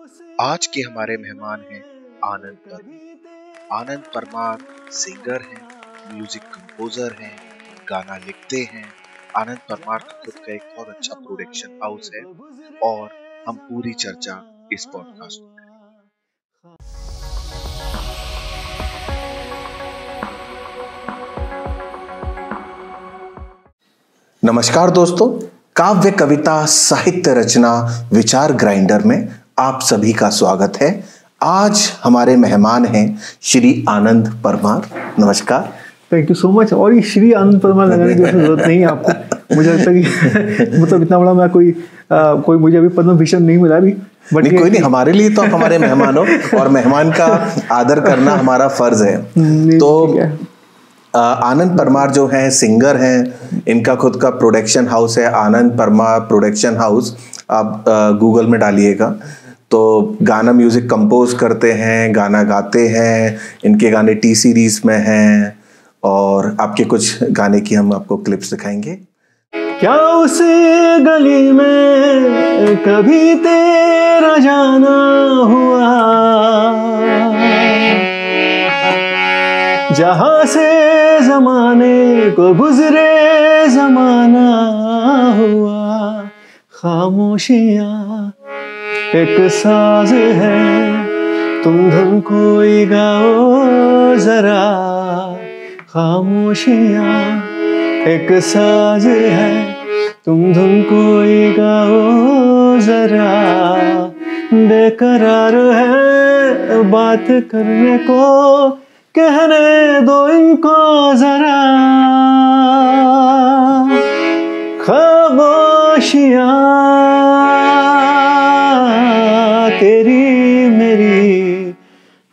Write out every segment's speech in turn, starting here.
आज के हमारे मेहमान हैं आनंद परमार। आनंद परमार सिंगर हैं, म्यूजिक कंपोजर हैं, गाना लिखते हैं। आनंद परमार का खुद का एक बहुत अच्छा प्रोडक्शन हाउस है और हम पूरी चर्चा इस पॉडकास्ट में करेंगे। नमस्कार दोस्तों, काव्य कविता साहित्य रचना विचार ग्राइंडर में आप सभी का स्वागत है। आज हमारे मेहमान हैं श्री आनंद परमार। नमस्कार। Thank you so much. और ये श्री आनंद परमार लगाने की जरूरत नहीं है आपको। मुझे लगता है कि मतलब इतना बड़ा मैं कोई मुझे अभी पद्म भूषण नहीं मिला अभी, बट कोई नहीं, हमारे लिए तो आप हमारे मेहमान हो और मेहमान का आदर करना हमारा फर्ज है। तो आनंद परमार जो हैं सिंगर हैं, इनका खुद का प्रोडक्शन हाउस है आनंद परमार प्रोडक्शन हाउस। आप गूगल में डालिएगा तो गाना म्यूजिक कंपोज करते हैं, गाना गाते हैं। इनके गाने टी सीरीज में हैं और आपके कुछ गाने की हम आपको क्लिप्स दिखाएंगे। क्या उस गली में कभी तेरा जाना हुआ, जहां से जमाने को गुजरे जमाना हुआ। खामोशियां एक साज है, तुम धुन कोई गाओ जरा। खामोशियां एक साज है, तुम धुन कोई गाओ जरा। बेकरार है बात करने को, कहने दो इनको जरा। खामोशियां तेरी मेरी,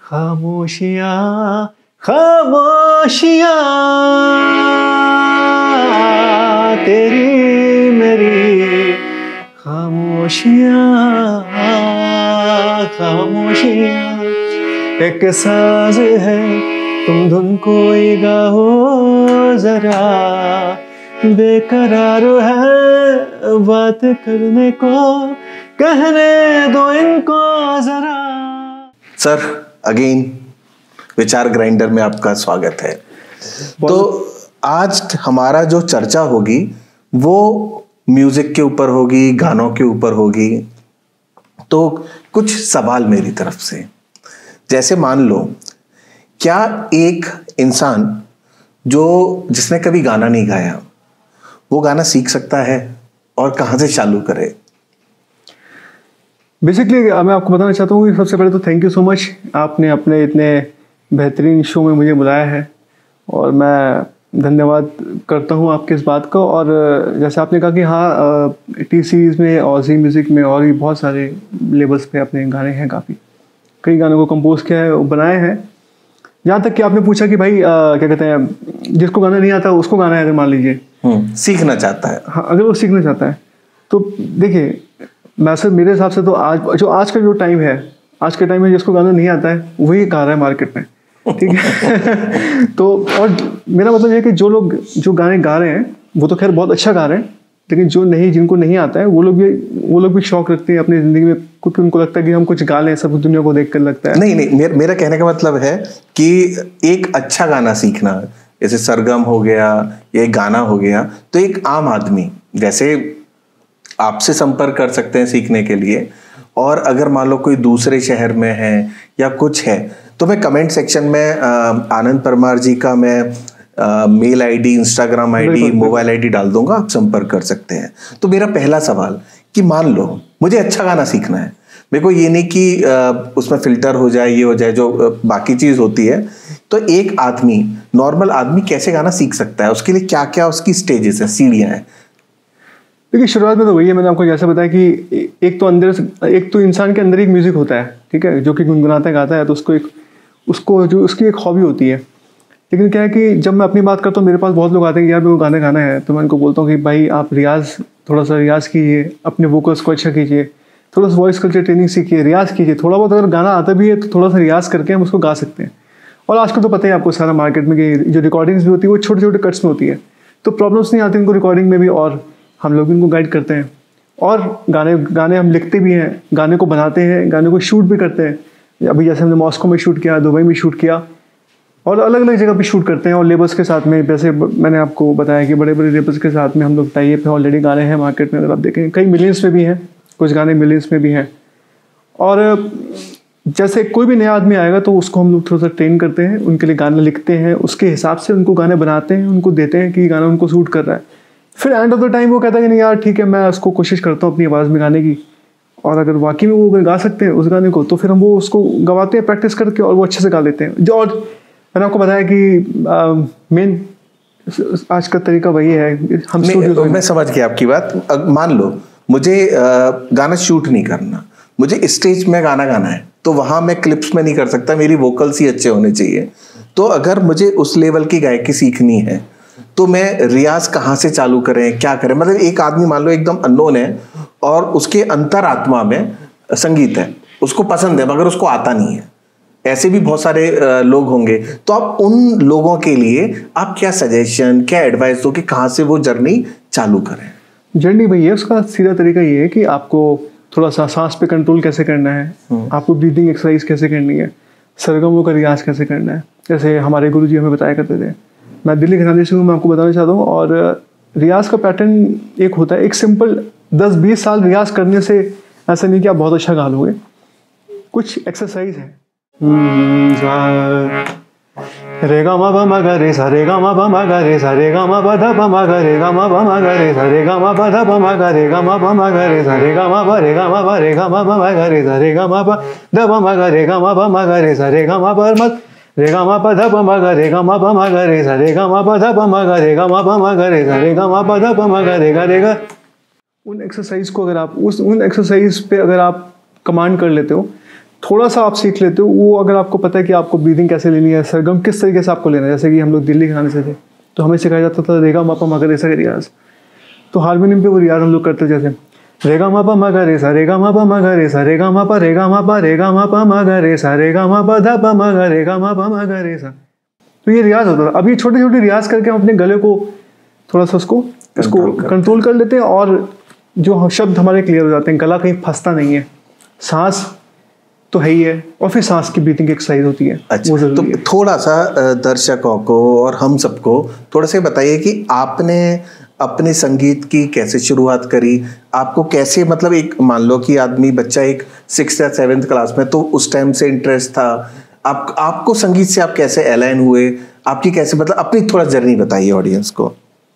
खामोशियां खामोशियां तेरी मेरी, खामोशियां खामोशियां एक साज है, तुम धुन कोई गाओ जरा। बेकरार है बात करने को, कहने दो इनको जरा। सर अगेन विचार ग्राइंडर में आपका स्वागत है। तो आज हमारा जो चर्चा होगी वो म्यूजिक के ऊपर होगी, गानों के ऊपर होगी। तो कुछ सवाल मेरी तरफ से, जैसे मान लो, क्या एक इंसान जिसने कभी गाना नहीं गाया वो गाना सीख सकता है और कहाँ से चालू करे? बेसिकली मैं आपको बताना चाहता हूँ कि सबसे पहले तो थैंक यू सो मच, आपने अपने इतने बेहतरीन शो में मुझे बुलाया है और मैं धन्यवाद करता हूँ आपके इस बात को। और जैसे आपने कहा कि हाँ, टी सीरीज़ में और जी म्यूज़िक में और भी बहुत सारे लेबल्स पे अपने गाने हैं, काफ़ी कई गानों को कंपोज किया है, बनाए हैं। यहाँ तक कि आपने पूछा कि भाई क्या कहते हैं, जिसको गाना नहीं आता उसको गाना है, अगर मान लीजिए सीखना चाहता है, हाँ, अगर वो सीखना चाहता है तो देखिए, वैसे मेरे हिसाब से तो आज का जो टाइम है, आज के टाइम में जिसको गाना नहीं आता है वही गा रहा है मार्केट में, ठीक है। तो और मेरा मतलब ये है कि जो लोग जो गाने गा रहे हैं वो तो खैर बहुत अच्छा गा रहे हैं, लेकिन जिनको नहीं आता है वो लोग भी शौक रखते हैं अपनी ज़िंदगी में, क्योंकि उनको लगता है कि हम कुछ गा लें, सब दुनिया को देख कर लगता है। नहीं, मेरा कहने का मतलब है कि एक अच्छा गाना सीखना, जैसे सरगम हो गया, ये गाना हो गया, तो एक आम आदमी जैसे आपसे संपर्क कर सकते हैं सीखने के लिए। और अगर मान लो कोई दूसरे शहर में है या कुछ है, तो मैं कमेंट सेक्शन में आनंद परमार जी का मैं mail ID, Instagram ID, mobile ID डाल दूंगा, आप संपर्क कर सकते हैं। तो मेरा पहला सवाल कि मान लो मुझे अच्छा गाना सीखना है, मेरे को ये नहीं कि उसमें फिल्टर हो जाए, ये हो जाए, जो बाकी चीज होती है। तो एक आदमी, नॉर्मल आदमी कैसे गाना सीख सकता है? उसके लिए क्या क्या उसकी स्टेजेस हैं, सीढ़ियां हैं? देखिए, शुरुआत में तो वही है, मैंने आपको जैसे बताया कि एक तो इंसान के अंदर एक म्यूजिक होता है, ठीक है, जो कि गुनगुनाता गाता है, तो उसकी एक हॉबी होती है। लेकिन क्या है कि जब मैं अपनी बात करता हूँ, मेरे पास बहुत लोग आते हैं कि यार मेरे को गाना गाना है, तो मैं उनको बोलता हूँ कि भाई आप थोड़ा सा रियाज कीजिए, अपने वोकल्स को अच्छा कीजिए, थोड़ा सा वॉइस कल्चर ट्रेनिंग सीखिए, रियाज कीजिए। थोड़ा बहुत अगर गाना आता भी है तो थोड़ा सा रियाज करके हम उसको गा सकते हैं। और आजकल तो पता ही आपको सारा मार्केट में कि जो रिकॉर्डिंग्स भी होती है वो छोटे छोटे कट्स में होती है, तो प्रॉब्लम्स नहीं आती इनको रिकॉर्डिंग में भी, और हम लोग इनको गाइड करते हैं। और गाने गाने हम लिखते भी हैं, गाने को बनाते हैं, गाने को शूट भी करते हैं। अभी जैसे हमने मॉस्को में शूट किया, दुबई में शूट किया, और अलग अलग जगह पे शूट करते हैं। और लेबर्स के साथ में, वैसे मैंने आपको बताया कि बड़े बड़े लेबर्स के साथ में हम लोग टाई अप है, ऑलरेडी गाने हैं मार्केट में, अगर आप देखें कई मिलियंस में भी हैं, कुछ गाने मिलियंस में भी हैं। और जैसे कोई भी नया आदमी आएगा तो उसको हम लोग थोड़ा सा ट्रेन करते हैं, उनके लिए गाने लिखते हैं, उसके हिसाब से उनको गाने बनाते हैं, उनको देते हैं कि गाना उनको सूट कर रहा है। फिर एंड ऑफ द टाइम वो कहता है कि नहीं यार ठीक है, मैं उसको कोशिश करता हूँ अपनी आवाज़ में गाने की, और अगर वाकई में वो गा सकते हैं उस गाने को तो फिर हम वो उसको गवाते हैं प्रैक्टिस करके, और वो अच्छे से गा लेते हैं। जो, और मैंने आपको बताया कि मेन आज का तरीका वही है, हम मैं समझ गया आपकी बात। मान लो मुझे गाना शूट नहीं करना, मुझे स्टेज में गाना गाना है, तो वहां मैं क्लिप्स में नहीं कर सकता, मेरी वोकल्स ही अच्छे होने चाहिए। तो अगर मुझे उस लेवल की गायकी सीखनी है तो मैं रियाज कहाँ से चालू करें, क्या करें? मतलब एक आदमी मान लो एकदम अननोन है और उसके अंतरात्मा में संगीत है, उसको पसंद है मगर उसको आता नहीं है, ऐसे भी बहुत सारे लोग होंगे। तो आप उन लोगों के लिए आप क्या सजेशन, क्या एडवाइस दो कि कहाँ से वो जर्नी चालू करें? जर्नी वही है, उसका सीधा तरीका ये है कि आपको थोड़ा सा सांस पे कंट्रोल कैसे करना है, आपको ब्रीदिंग एक्सरसाइज कैसे करनी है, सरगमों का रियाज कैसे करना है। जैसे हमारे गुरुजी हमें बताया करते थे, मैं दिल्ली घराने से हूँ, मैं आपको बताना चाहता हूँ। और रियाज का पैटर्न एक होता है, एक सिंपल 10-20 साल रियाज करने से ऐसा नहीं कि आप बहुत अच्छा गा लोगे। कुछ एक्सरसाइज है, रे गा मा पा मा गा रे सा, रे गा मा पा मा गा रे सा, रे गा मा पा धा पा मा गा रे गा मा पा मा गा रे सा, रे गा मा पा धा पा मा गा रे गा मा पा मा गा रे सा, रे गा मा पा रे गा मा पा रे गा मा पा मा गा रे सा, रे गा मा पा धा पा मा गा रे गा मा पा मा गा रे सा, रे गा मा पा मत रे गा मा पा धा पा मा गा रे गा मा पा मा गा रे सा, रे गा मा पा धा पा मा गा रे गा मा पा मा गा रे सा, रे गा मा पा धा पा मा गा रे गा रे गा। उन एक्सरसाइज को अगर आप उन एक्सरसाइज पे अगर आप कमांड कर लेते हो, थोड़ा सा आप सीख लेते हो, वो अगर आपको पता है कि आपको ब्रीदिंग कैसे लेनी है, सरगम किस तरीके से आपको लेना है। जैसे कि हम लोग दिल्ली गाने से थे तो हमें सिखाया जाता था रेगा मापा मगर ऐसा का रियाज, तो हारमोनियम पे वो रियाज हम लोग करते जैसे रेगा मापा मगर ऐसा, रेगा मापा मगर ऐसा, रेगा मापा रेगा मापा रेगा मापा मगर ऐसा, रेगा मापा धा पा मगर रेगा मापा मगर ऐसा। तो ये रियाज होता था। अभी छोटे छोटे रियाज करके हम अपने गले को थोड़ा सा इसको कंट्रोल कर लेते हैं, और जो शब्द हमारे क्लियर हो जाते हैं, गला कहीं फंसता नहीं है, सांस तो है ही है, और फिर सांस की ब्रीथिंग एक्सरसाइज होती है। अच्छा, तो थोड़ा सा दर्शकों को और हम सबको थोड़ा सा बताइए कि आपने अपने संगीत की कैसे शुरुआत करी, आपको कैसे, मतलब एक मान लो कि आदमी बच्चा एक 6th या 7th क्लास में, तो उस टाइम से इंटरेस्ट था आपको संगीत से, आप कैसे अलाइन हुए, आपकी कैसे, मतलब अपनी थोड़ा जर्नी बताइए ऑडियंस को।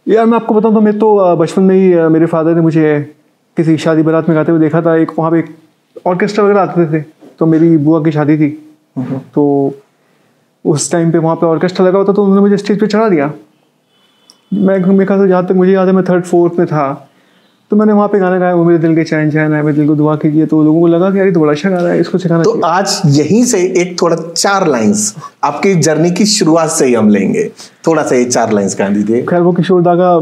यार मैं आपको बताऊं तो मैं तो बचपन में ही मेरे फादर ने मुझे किसी शादी बारात में गाते हुए देखा था। एक वहाँ पे ऑर्केस्ट्रा वगैरह आते थे, तो मेरी बुआ की शादी थी, तो उस टाइम पे वहाँ पे ऑर्केस्ट्रा लगा होता, तो उन्होंने मुझे स्टेज पे चढ़ा दिया। मैं कहा, जहाँ तक मुझे याद है मैं 3rd 4th में था, तो मैंने वहाँ पे गाना गाया, वो मेरे दिल के चैन चैन है, मेरे दिल को दुआ कीजिए। तो लोगों को लगा कि यार ये तो बड़ा अच्छा गा रहा है, इसको सिखाना तो आज यहीं से एक थोड़ा 4 लाइंस आपकी जर्नी की शुरुआत से ही हम लेंगे, थोड़ा सा ये 4 लाइंस गा दीजिए। खैर वो किशोर दा का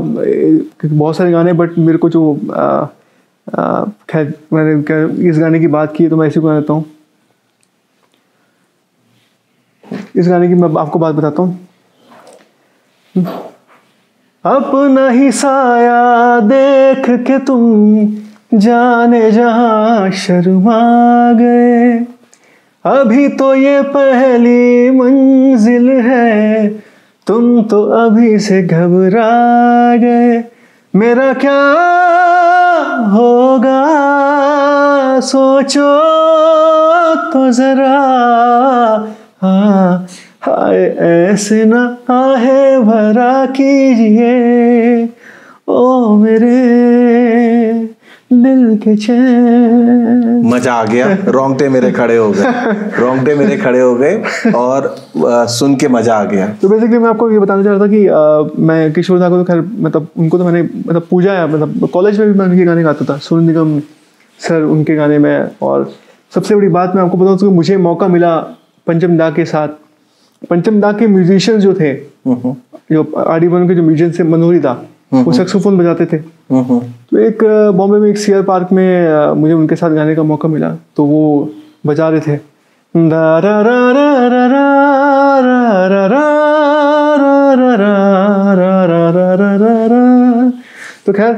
बहुत सारे गाने, बट मेरे को जो खैर मैंने इस गाने की बात की है तो मैं इसी को गा देता हूँ। इस गाने की मैं आपको बात बताता हूँ। अपना ही साया देख के तुम जाने जहां शर्मा गए, अभी तो ये पहली मंजिल है, तुम तो अभी से घबरा गए। मेरा क्या होगा सोचो तो जरा, हाँ हाय ऐसे ना आहे भरा कीजिए, ओ मेरे दिल के चैन। मजा आ गया, रोंगटे मेरे खड़े हो गए, रोंगटे मेरे खड़े हो गए, और सुन के मजा आ गया। तो बेसिकली मैं आपको ये बताना चाह रहा था कि मैं किशोर दा को तो खैर मतलब उनको तो मैंने मतलब पूजा है, मतलब कॉलेज में भी मैं उनके गाने गाता था, सोनू निगम सर उनके गाने में। और सबसे बड़ी बात मैं आपको बताऊँ तो मुझे मौका मिला पंचम दा के साथ, पंचम दा के म्यूजिशियन जो थे, जो RD1 के जो म्यूजिशियन थे, मनोहरी दा, वो सैक्सोफोन बजाते थे। तो एक बॉम्बे में एक सीआर पार्क में मुझे उनके साथ गाने का मौका मिला, तो वो बजा रहे थे दा रा रा रा रा रा रा रा रा रा रा रा रा रा रा रा। तो खैर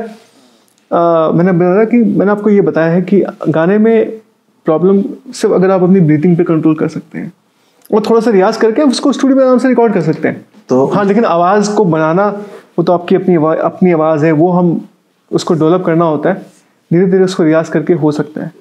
मैंने आपको ये बताया है कि गाने में प्रॉब्लम सिर्फ अगर आप अपनी ब्रीथिंग पे कंट्रोल कर सकते हैं और थोड़ा सा रियाज करके उसको स्टूडियो में आराम से रिकॉर्ड कर सकते हैं। तो हाँ, लेकिन आवाज़ को बनाना वो तो आपकी अपनी आवाज़ है, वो हम उसको डेवलप करना होता है, धीरे धीरे उसको रियाज करके हो सकता है।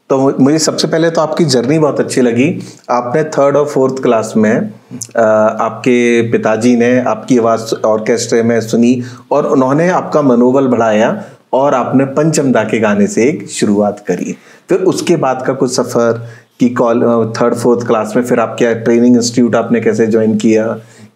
तो मुझे सबसे पहले तो आपकी जर्नी बहुत अच्छी लगी। आपने 3rd और 4th क्लास में आपके पिताजी ने आपकी आवाज़ ऑर्केस्ट्रे में सुनी और उन्होंने आपका मनोबल बढ़ाया और आपने पंचम दा के गाने से एक शुरुआत करी। फिर उसके बाद का कुछ सफ़र कि 3rd 4th क्लास में फिर आप क्या ट्रेनिंग इंस्टीट्यूट आपने कैसे ज्वाइन किया,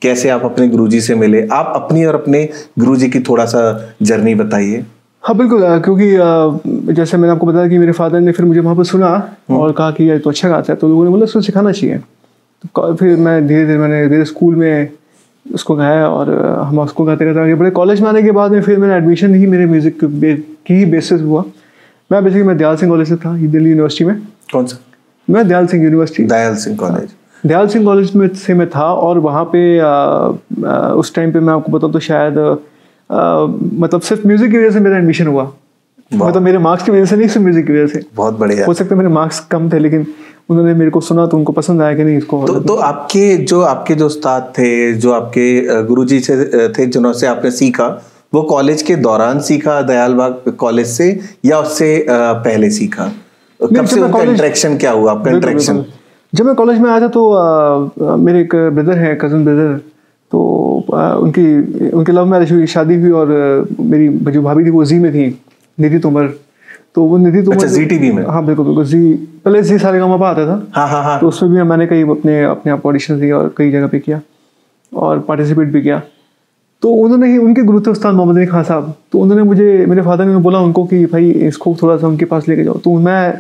कैसे आप अपने गुरुजी से मिले, आप अपनी और अपने गुरुजी की थोड़ा सा जर्नी बताइए। हाँ बिल्कुल, क्योंकि जैसे मैंने आपको बताया कि मेरे फादर ने फिर मुझे वहाँ पर सुना और कहा कि यार तो अच्छा गाता है, तो लोगों ने बोला उसको सिखाना चाहिए। तो फिर मैं धीरे स्कूल में उसको गाया और हम उसको गाते गाते आगे बढ़े। कॉलेज में आने के बाद में फिर मेरा एडमिशन ही मेरे म्यूज़िक की ही बेसिस हुआ। मैं दयाल सिंह कॉलेज से था, दिल्ली यूनिवर्सिटी में। कौन सा? मैं Dayal Singh university, Dayal Singh college, Dayal Singh college में से मैं था। और वहाँ पे उस टाइम पे मैं आपको बताऊँ तो शायद मतलब सिर्फ म्यूज़िक की वजह से मेरा एडमिशन हुआ। मतलब मेरे मार्क्स की वजह से नहीं, सिर्फ म्यूज़िक की वजह से। बहुत बढ़िया। हो सकता है मेरे मार्क्स कम थे, लेकिन उन्होंने मेरे को सुना तो उनको पसंद आया कि नहीं इसको। तो आपके जो उस्ताद थे, जो आपके गुरुजी से थे जिनसे आपने सीखा, वो कॉलेज के दौरान सीखा दयाल बाग कॉलेज से या उससे पहले सीखा? कब से उनका इंटरेक्शन क्या हुआ आपका इंटरेक्शन? जब मैं कॉलेज में आया था तो मेरे एक ब्रदर है, कज़न ब्रदर, तो उनकी लव मैरिज हुई, शादी हुई और मेरी जो भाभी थी वो जी में थी, निधि तोमर। तो वो निधि तोमर, अच्छा, जी टीवी में? हाँ बिल्कुल, जी पहले जी सारेगामा आता था। हाँ। तो उसमें भी मैंने कई अपने आप ऑडिशन दिए और कई जगह पे किया और पार्टिसिपेट भी किया। तो उन्होंने ही, उनके गुरु थे उस्ताद मोहम्मद अली खान साहब, तो उन्होंने मेरे फादर ने बोला उनको कि भाई इसको थोड़ा सा उनके पास लेके जाओ। तो मैं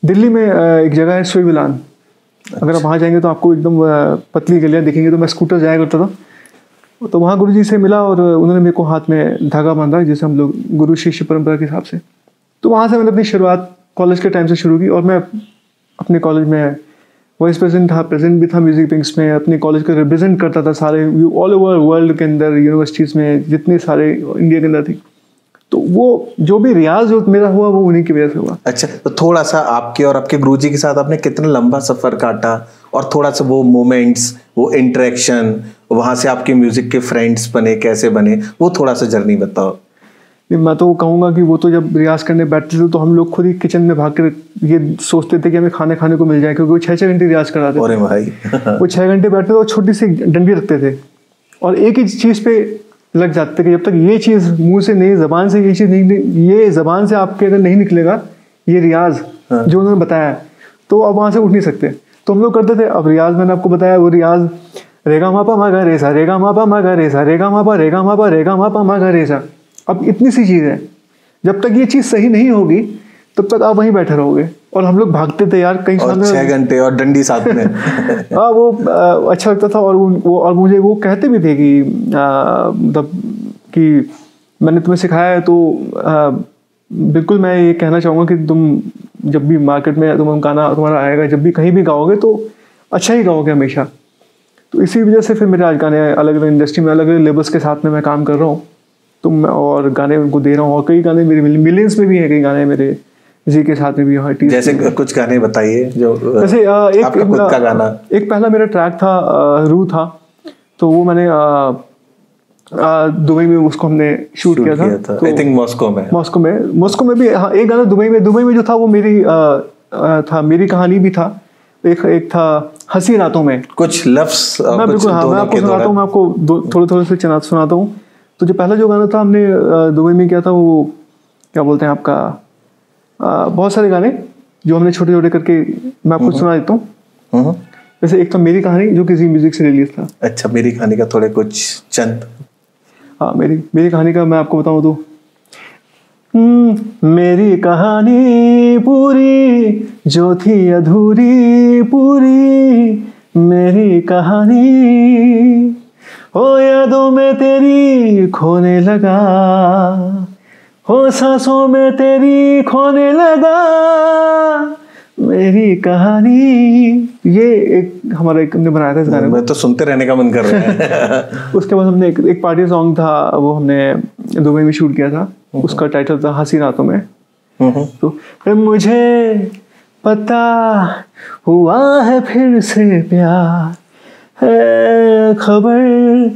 दिल्ली में एक जगह है सोईविलान, अगर आप वहाँ जाएंगे तो आपको एकदम पतली गलियाँ दिखेंगी। तो मैं स्कूटर जाया करता था, तो वहाँ गुरुजी से मिला और उन्होंने मेरे को हाथ में धागा बांधा, जैसे हम लोग गुरु शिष्य परंपरा के हिसाब से। तो वहाँ से मैंने अपनी शुरुआत कॉलेज के टाइम से शुरू की और मैं अपने कॉलेज में वाइस प्रेसिडेंट भी था म्यूजिक विंग्स में। अपने कॉलेज को रिप्रेजेंट करता था सारे ऑल ओवर वर्ल्ड के अंदर, यूनिवर्सिटीज़ में जितने सारे इंडिया के अंदर थी। तो वो जो भी रियाज जो मेरा हुआ वो उन्हीं की वजह से हुआ। अच्छा, तो थोड़ा सा आपके और आपके गुरुजी के साथ आपने कितना लंबा सफर काटा और थोड़ा सा वो मोमेंट्स, वो इंटरेक्शन, वहां से आपके म्यूजिक के फ्रेंड्स बने, कैसे बने, वो थोड़ा सा जर्नी बताओ। मैं तो कहूँगा कि वो तो जब रियाज करने बैठते थे तो हम लोग खुद ही किचन में भाग कर ये सोचते थे कि हमें खाने को मिल जाए, क्योंकि वो 6 घंटे रियाज कराते थे। अरे भाई वो 6 घंटे बैठते थे और छोटी सी डंडी रखते थे और एक ही चीज़ पे लग जाते थे कि जब तक ये चीज़ मुंह से नहीं, ज़बान से ये चीज़ नहीं, ये ज़बान से आपके अगर नहीं निकलेगा ये रियाज जो उन्होंने बताया, तो आप वहाँ से उठ नहीं सकते। तो हम लोग करते थे। अब रियाज मैंने आपको बताया, वो रियाज रेगा मापा मा गा रे सा, रेगा मापा मा गा रे सा, रेगा मापा रेगा मापा मा गा रे सा। अब इतनी सी चीज़ है, जब तक ये चीज़ सही नहीं होगी तब तक आप वहीं बैठे रहोगे। और हम लोग भागते थे यार कहीं, 6 घंटे और डंडी साथ में। हाँ, वो अच्छा लगता था। और मुझे वो कहते भी थे कि मतलब कि मैंने तुम्हें सिखाया है, तो बिल्कुल मैं ये कहना चाहूँगा कि तुम जब भी मार्केट में तुम गाना तुम्हारा आएगा, जब भी कहीं भी गाओगे तो अच्छा ही गाओगे हमेशा। तो इसी वजह से फिर मेरे आज गाने अलग अलग इंडस्ट्री में, अलग अलग लेबल्स के साथ में मैं काम कर रहा हूँ, तो मैं और गाने उनको दे रहा हूँ। और कई गाने मेरे मिलियंस में भी हैं, कई गाने मेरे जी के साथ में भी हैं। जैसे कुछ गाने बताइए जो, जैसे आपका खुद का गाना। एक पहला मेरा ट्रैक था रू था, तो वो मैंने दुबई में उसको हमने शूट किया था। तो आई थिंक मॉस्को में भी। हाँ, एक गाना दुबई में जो था वो मेरी था, मेरी कहानी भी था। एक था हंसी रातों में, कुछ लफ्ज मैं बिल्कुल, हाँ मैं आपको सुनाता हूँ, मैं आपको थोड़े से सुनाता हूँ। तो जो पहला जो गाना था हमने दुबई में किया था, वो क्या बोलते हैं आपका, बहुत सारे गाने जो हमने छोटे छोटे करके मैं आपको सुना देता हूँ। जैसे एक था मेरी कहानी जो कि जी म्यूजिक से रिलीज था। अच्छा, मेरी कहानी का थोड़े कुछ चंद। हाँ, मेरी कहानी का मैं आपको बताऊँ तो, मेरी कहानी पूरी जो थी अधूरी पूरी, मेरी कहानी हो यादों में तेरी खोने लगा, हो सांसों में तेरी खोने लगा, मेरी कहानी। ये एक हमारा एक हमने बनाया था इस गाने को, मैं तो सुनते रहने का मन कर रहा है। उसके बाद हमने एक पार्टी सॉन्ग था, वो हमने दुबई में शूट किया था। उसका टाइटल था हंसी रातों में। तो मुझे पता हुआ है फिर से प्यार है, खबर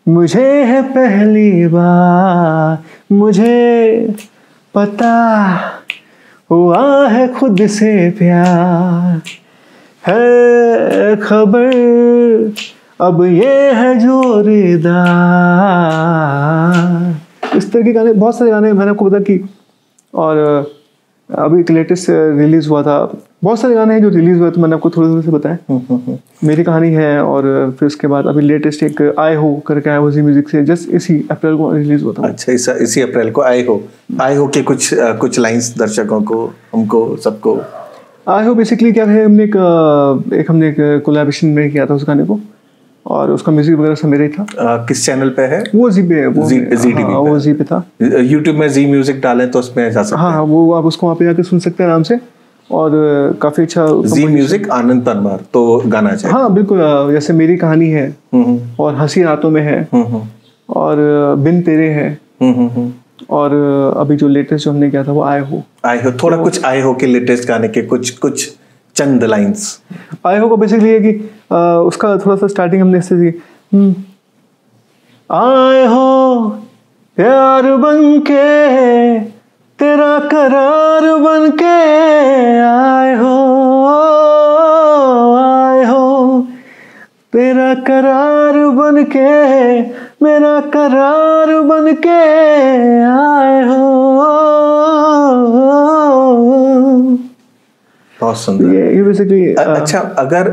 मुझे है पहली बार, मुझे पता हुआ है खुद से प्यार है, खबर अब ये है जोरदार। इस तरह के गाने, बहुत सारे गाने मैंने आपको बताया कि, और अभी एक लेटेस्ट रिलीज हुआ था, बहुत सारे गाने हैं जो रिलीज हुए, तो मैंने आपको थोड़े थोड़े से बताया। मेरी कहानी है, और फिर उसके बाद अभी लेटेस्ट एक आए हो करके आया हो जी म्यूजिक से, जस्ट इसी अप्रैल को रिलीज हुआ था। अच्छा, इसी अप्रैल को आए हो के कुछ लाइंस दर्शकों को, हमको सबको। आए हो बेसिकली क्या है, हमने एक कोलैबोरेशन में किया था उस गाने को, और उसका म्यूजिक वगैरह सब मेरा ही था। किस चैनल पे है? वो जी पे है, वो जी टीवी हाँ, वो जी पे था। यूट्यूब में जी म्यूजिक डालें तो उसमें जा सकते हैं। हाँ, वो आप उसको वहाँ पे जाकर सुन सकते हैं आराम से, और काफी अच्छा। जी म्यूजिक आनंद परमार तो गाना चाहिए। हाँ बिल्कुल, जैसे मेरी कहानी है, और हंसी रातों में है, और बिन तेरे है, और अभी जो लेटेस्ट जो हमने किया था वो आए हो। थोड़ा कुछ आए हो के लेटेस्ट गाने के कुछ चंद लाइंस। आए हो का बेसिकली है कि उसका थोड़ा सा स्टार्टिंग हमने इससे आए हो प्यार बन के, तेरा करार बन के, आए हो तेरा करार बन के, मेरा करार बन के, आए हो। बहुत सुंदर। ये बेसिकली अच्छा, अगर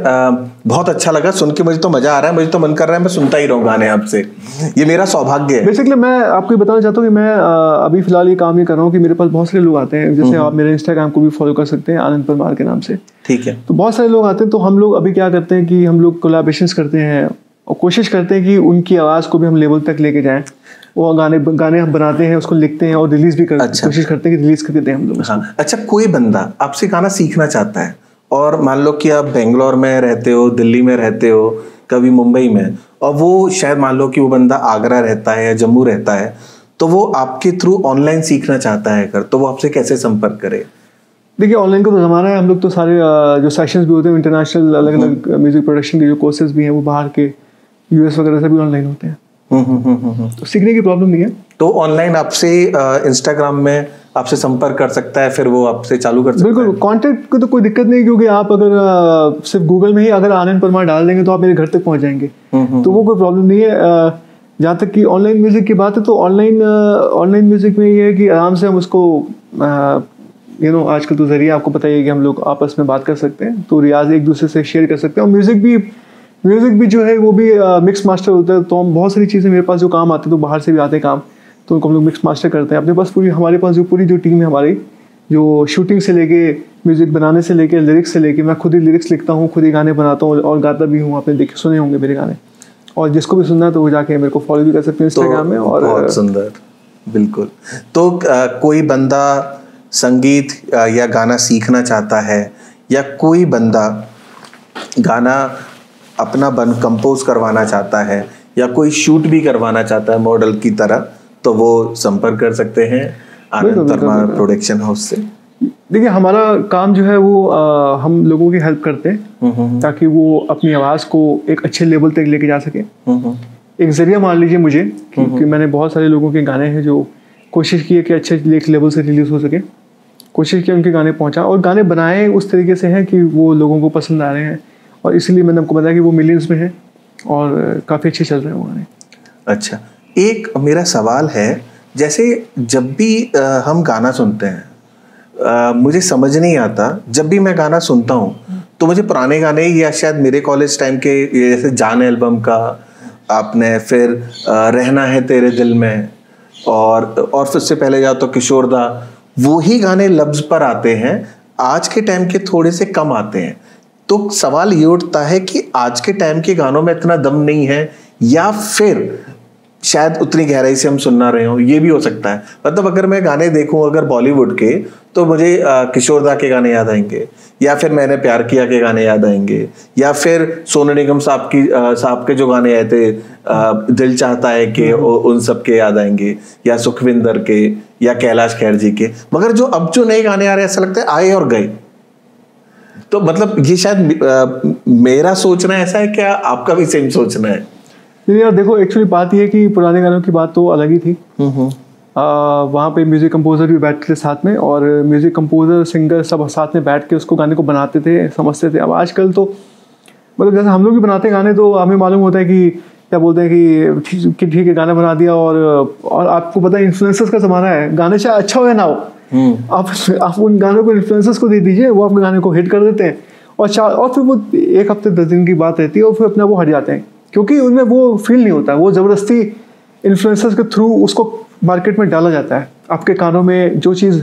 बहुत अच्छा लगा सुन के, मुझे तो मजा आ रहा है, मुझे तो मन कर रहा है मैं सुनता ही रहूं गाने आपसे, ये मेरा सौभाग्य है। बेसिकली मैं आपको ये बताना चाहता हूँ कि मैं अभी फिलहाल ये काम ही कर रहा हूँ कि मेरे पास बहुत सारे लोग आते हैं, जैसे आप मेरे इंस्टाग्राम को भी फॉलो कर सकते हैं आनंद परमार के नाम से। ठीक है। तो बहुत सारे लोग आते हैं, तो हम लोग अभी क्या करते हैं कि हम लोग कोलैबोरेशंस करते हैं, और कोशिश करते हैं कि उनकी आवाज़ को भी हम लेवल तक लेके जाएं। वो गाने हम बनाते हैं, उसको लिखते हैं और रिलीज भी करते हैं। अच्छा। कोशिश करते हैं कि रिलीज करके दें हम लोग। हाँ। अच्छा, कोई बंदा आपसे गाना सीखना चाहता है, और मान लो कि आप बेंगलोर में रहते हो, दिल्ली में रहते हो, कभी मुंबई में, और वो शायद मान लो कि वो बंदा आगरा रहता है या जम्मू रहता है, तो वो आपके थ्रू ऑनलाइन सीखना चाहता है, तो वो आपसे कैसे संपर्क करे? देखिए, ऑनलाइन का तो ज़माना है। हम लोग तो सारे जो सेशंस भी होते हैं इंटरनेशनल, अलग अलग म्यूजिक प्रोडक्शन के जो कोर्सेज भी हैं, वो बाहर के यूएस वगैरह से भी ऑनलाइन होते हैं। तो सीखने की प्रॉब्लम नहीं है। तो ऑनलाइन आपसे इंस्टाग्राम में आपसे संपर्क कर सकता है, फिर वो आपसे चालू कर सकता है। बिल्कुल, कांटेक्ट को तो कोई दिक्कत नहीं, क्योंकि आप अगर सिर्फ गूगल में ही अगर आनंद परमार डाल देंगे तो आप मेरे घर तक पहुंच जाएंगे, तो वो कोई प्रॉब्लम नहीं है। जहाँ तक कि ऑनलाइन म्यूजिक की बात है, तो ऑनलाइन म्यूजिक में ये है कि आराम से हम उसको आजकल तो जरिए आपको पता ही है कि हम लोग आपस में बात कर सकते हैं, तो रियाज एक दूसरे से शेयर कर सकते हैं। और म्यूजिक भी जो है वो भी मिक्स मास्टर होता है। तो हम बहुत सारी चीज़ें मेरे पास जो काम आते हैं, तो बाहर से भी आते हैं काम, तो उनको हम लोग मिक्स मास्टर करते हैं। अपने पास हमारे पास पूरी जो टीम है हमारी, जो शूटिंग से लेके म्यूज़िक बनाने से लेके लिरिक्स से लेके, मैं खुद ही लिरिक्स लिखता हूँ, खुद ही गाने बनाता हूँ और गाता भी हूँ। आपने देखे सुने होंगे मेरे गाने, और जिसको भी सुनना है तो वो जाके मेरे को फॉलो भी कर सकते हैं इंस्टाग्राम में। और बहुत सुंदर, बिल्कुल। तो कोई बंदा संगीत या गाना सीखना चाहता है, या कोई बंदा गाना अपना कंपोज करवाना चाहता है, या कोई शूट भी करवाना चाहता है मॉडल की तरह, तो वो संपर्क कर सकते हैं आनंद परमार प्रोडक्शन हाउस से। देखिए, हमारा काम जो है वो हम लोगों की हेल्प करते हैं ताकि वो अपनी आवाज़ को एक अच्छे लेवल तक लेके जा सके। एक जरिया मान लीजिए मुझे, क्योंकि मैंने बहुत सारे लोगों के गाने हैं जो कोशिश की है कि अच्छे लेवल से रिलीज हो सके, कोशिश की उनके गाने पहुंचा, और गाने बनाए उस तरीके से हैं कि वो लोगों को पसंद आ रहे हैं, और इसीलिए मैंने आपको बताया कि वो मिलियंस में है और काफ़ी अच्छे चल रहे हैं वो गाने। अच्छा, एक मेरा सवाल है, जैसे जब भी हम गाना सुनते हैं, मुझे समझ नहीं आता, जब भी मैं गाना सुनता हूँ तो मुझे पुराने गाने, या शायद मेरे कॉलेज टाइम के जैसे जान एल्बम का आपने, फिर रहना है तेरे दिल में, और फिर से पहले जाओ तो किशोर दा, वो ही गाने लफ्ज पर आते हैं। आज के टाइम के थोड़े से कम आते हैं। तो सवाल ये उठता है कि आज के टाइम के गानों में इतना दम नहीं है, या फिर शायद उतनी गहराई से हम सुन ना रहे हो, ये भी हो सकता है। मतलब अगर मैं गाने देखूं अगर बॉलीवुड के, तो मुझे किशोर दा के गाने याद आएंगे, या फिर मैंने प्यार किया के गाने याद आएंगे, या फिर सोनू निगम साहब के जो गाने आए थे दिल चाहता है कि उन सब के याद आएंगे, या सुखविंदर के, या कैलाश खेर जी के। मगर जो जो नए गाने आ रहे हैं ऐसा लगता है आए और गए। तो मतलब ये शायद मेरा सोचना ऐसा है, क्या आपका भी सेम सोचना है? नहीं यार देखो, एक्चुअली बात ये है कि पुराने गानों की बात तो अलग ही थी। वहाँ पे म्यूजिक कंपोजर भी बैठते थे साथ में, और म्यूजिक कंपोजर सिंगर सब साथ में बैठ के उसको गाने को बनाते थे, समझते थे। अब आजकल तो मतलब जैसे हम लोग भी बनाते हैं गाने, तो हमें मालूम होता है कि क्या बोलते हैं कि ठीक है गाना बना दिया, और आपको पता है इन्फ्लुएंसर्स का ज़माना है, गाने चाहे अच्छा हो या ना हो, आप उन गानों को इन्फ्लुएंसर्स को दे दीजिए, वो अपने गाने को हिट कर देते हैं, और फिर वो 1 हफ्ते 10 दिन की बात रहती है, और फिर अपना वो हट जाते हैं, क्योंकि उनमें वो फील नहीं होता। वो ज़बरदस्ती इन्फ्लुएंसर्स के थ्रू उसको मार्केट में डाला जाता है आपके कानों में। जो चीज़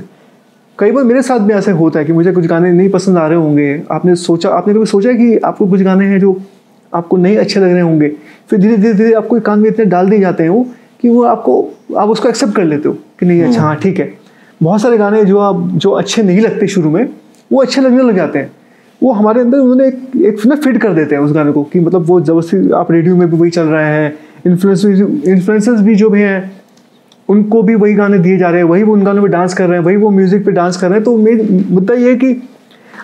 कई बार मेरे साथ भी ऐसे होता है कि मुझे कुछ गाने नहीं पसंद आ रहे होंगे, आपने कभी सोचा कि आपको कुछ गाने हैं जो आपको नहीं अच्छे लग रहे होंगे, फिर धीरे धीरे आपको कान में इतने डाल दिए जाते हैं वो, कि वो आप उसको एक्सेप्ट कर लेते हो कि नहीं अच्छा हाँ ठीक है। बहुत सारे गाने जो अच्छे नहीं लगते शुरू में, वो अच्छे लगने लग जाते हैं। वो हमारे अंदर उन्होंने एक ना फिट कर देते हैं उस गाने को, कि मतलब वो जबरदस्ती आप रेडियो में भी वही चल रहा है, इन्फ्लुएंसर्स भी जो भी हैं उनको भी वही गाने दिए जा रहे हैं, वही वो उन गानों पे डांस कर रहे हैं, वही वो म्यूजिक पे डांस कर रहे हैं। तो मुद्दा ये है कि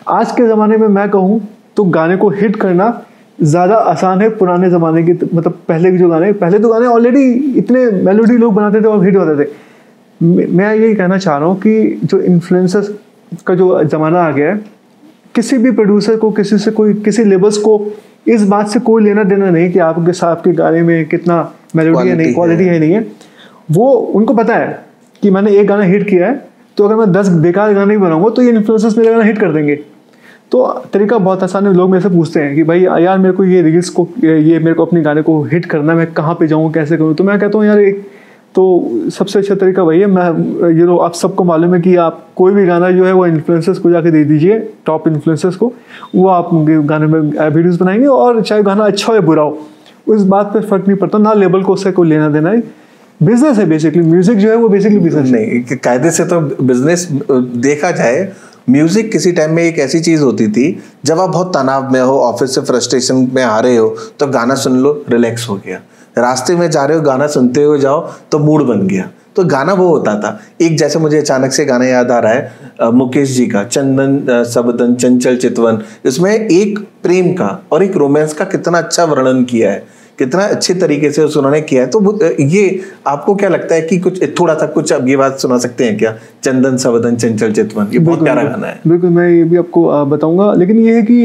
आज के ज़माने में मैं कहूँ तो गाने को हिट करना ज़्यादा आसान है पुराने ज़माने के, मतलब पहले के जो गाने, पहले तो गाने ऑलरेडी इतने मेलोडी लोग बनाते थे और हिट होते थे। मैं यही कहना चाह रहा हूँ कि जो इन्फ्लुएंसर्स का जो ज़माना आ गया है, किसी भी प्रोड्यूसर को, किसी लेबल्स को इस बात से कोई लेना देना नहीं कि आपके गाने में कितना मेलोडी है, नहीं क्वालिटी है नहीं है। वो उनको पता है कि मैंने एक गाना हिट किया है, तो अगर मैं 10 बेकार गाने भी बनाऊंगा तो ये इन्फ्लुएंसर्स मेरा गाना हिट कर देंगे। तो तरीका बहुत आसान है। लोग मेरे से पूछते हैं कि भाई यार मेरे को ये रील्स को, ये मेरे को अपने गाने को हिट करना, मैं कहाँ पे जाऊँ, कैसे करूँ? तो मैं कहता हूँ यार तो सबसे अच्छा तरीका वही है। मैं आप सबको मालूम है कि आप कोई भी गाना जो है वो इन्फ्लुएंसर्स को जाके दे दीजिए, टॉप इन्फ्लुएंसर्स को, वो आप गाने में वीडियोस बनाएंगे, और चाहे गाना अच्छा हो या बुरा हो उस बात पे फर्क नहीं पड़ता, ना लेबल को उससे कोई लेना देना है। बिजनेस है बेसिकली, म्यूजिक जो है वो बेसिकली बिजनेस नहीं, कायदे से तो बिजनेस देखा जाए। म्यूजिक किसी टाइम में एक ऐसी चीज होती थी, जब आप बहुत तनाव में हो, ऑफिस से फ्रस्ट्रेशन में आ रहे हो, तो गाना सुन लो, रिलैक्स हो गया। रास्ते में जा रहे हो, गाना सुनते हुए जाओ तो मूड बन गया। तो गाना वो होता था। एक जैसे मुझे अचानक से गाना याद आ रहा है मुकेश जी का, चंदन सबदन चंचल चितवन। इसमें एक प्रेम का और एक रोमांस का कितना अच्छा वर्णन किया है, कितना अच्छे तरीके से उन्होंने किया है। तो ये आपको क्या लगता है कि कुछ थोड़ा सा कुछ अब ये बात सुना सकते हैं क्या? चंदन सबदन चंचल चितवन, ये बहुत प्यारा गाना है। बिल्कुल, मैं ये भी आपको बताऊंगा। लेकिन ये है कि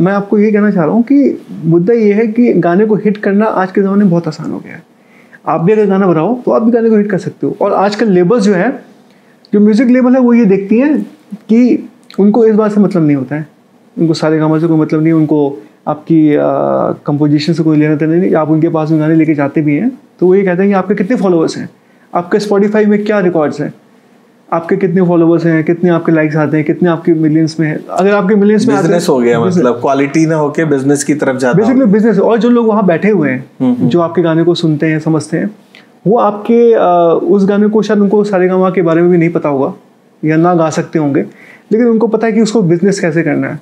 मैं आपको ये कहना चाह रहा हूँ कि मुद्दा ये है कि गाने को हिट करना आज के ज़माने में बहुत आसान हो गया है। आप भी अगर गाना बनाओ तो आप भी गाने को हिट कर सकते हो। और आजकल लेबल्स जो है, जो म्यूजिक लेबल है, वो ये देखती हैं कि उनको इस बात से मतलब नहीं होता है, उनको सारे गाने से कोई मतलब नहीं, उनको आपकी कंपोजिशन से कोई लेना देना नहीं। आप उनके पास में गाने लेके जाते भी हैं तो वो ये कहते हैं कि आपके कितने फॉलोअर्स हैं, आपके स्पॉटिफाई में क्या रिकॉर्ड्स हैं, आपके कितने फॉलोअर्स हैं, कितने आपके लाइक्स आते हैं, कितने आपके मिलियंस में है। अगर आपके मिलियंस में बिजनेस हो गया, मतलब क्वालिटी ना होके बिजनेस की तरफ जाता है, बेसिकली बिजनेस। और जो लोग वहाँ बैठे हुए हैं, जो आपके गाने को सुनते हैं, समझते हैं, वो आपके उस गाने को शायद उनको सारेगामा के बारे में भी नहीं पता होगा या ना गा सकते होंगे, लेकिन उनको पता है कि उसको बिजनेस कैसे करना है,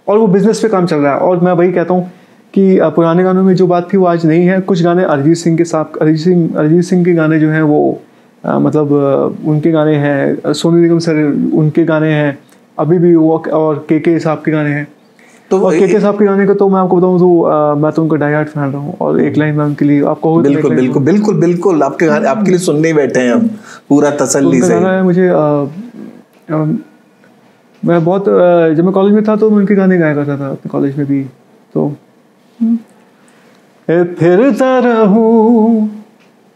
और वो बिजनेस पे काम चल रहा है। और मैं वही कहता हूँ कि पुराने गानों में जो बात थी वो आज नहीं है। कुछ गाने अरिजीत सिंह के गाने जो हैं वो मतलब उनके गाने हैं, सोनू निगम सर उनके गाने हैं अभी भी वो, और के साहब के गाने हैं। तो और के साहब के गाने का तो मैं आपको बताऊँ तो मैं तो उनका डाई हार्ट फैन रहा हूँ। और एक लाइन मैं उनके लिए आपको बिल्कुल बिल्कुल बिल्कुल बिल्कुल आपके गाने आपके लिए सुनने ही बैठे हैं हम पूरा तसल्ली से। गाना है मुझे मैं बहुत जब मैं कॉलेज में था तो मैं उनके गाने गाया करता था अपने कॉलेज में भी। तो फिरता रहूं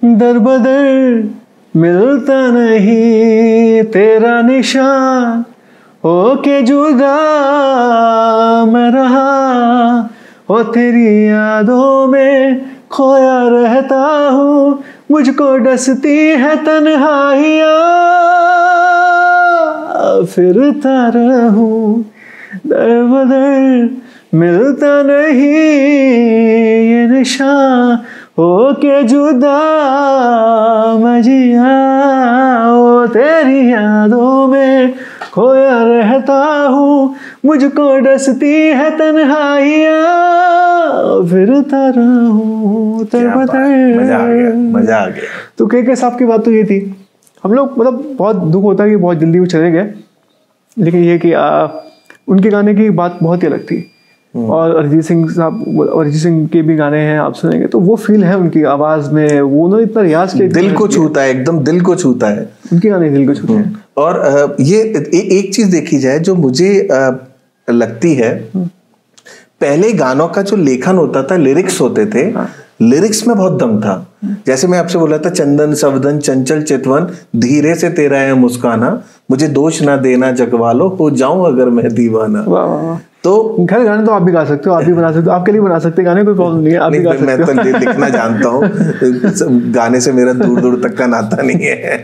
दर बदर, मिलता नहीं तेरा निशान, होके जुदा मैं रहा, हो तेरी यादों में खोया रहता हूँ, मुझको डसती है तन्हाइयाँ, फिरता रहूं दर बदर, मिलता नहीं ये निशान, हो के जुदा मैं जिया, ओ तेरी यादों में खोया रहता हूँ, मुझको डसती है तन्हाइयाँ, फिरता रहूं मजा आ गया, मजा आ गया। तो के साहब की बात तो ये थी, हम लोग मतलब बहुत दुख होता है कि बहुत जल्दी वो चले गए, लेकिन ये कि उनके गाने की बात बहुत ही अलग थी। और अरिजीत सिंह साहब, अरिजीत सिंह के भी गाने हैं आप सुनेंगे तो वो फील है उनकी आवाज में, वो उन्होंने इतना रियाज किया, दिल को छूता है, एकदम दिल को छूता है उनके गाने, दिल को छूते हैं। और ये एक चीज देखी जाए जो मुझे लगती है, पहले गानों का जो लेखन होता था, लिरिक्स होते थे, लिरिक्स में बहुत दम था। जैसे मैं आपसे बोला था, चंदन सवदन चंचल चितवन, धीरे से तेरा है मुस्काना, मुझे दोष ना देना जगवालो, हो जाऊं अगर मैं दीवाना। वाह वाह वाह। तो खैर गाने तो आप भी गा सकते हो, आप भी बना सकते हो, आपके लिए बना सकते हैं गाने, कोई प्रॉब्लम नहीं है, आप भी गा सकते मैं तो लिखना जानता हूँ, गाने से मेरा दूर दूर तक का नाता नहीं है।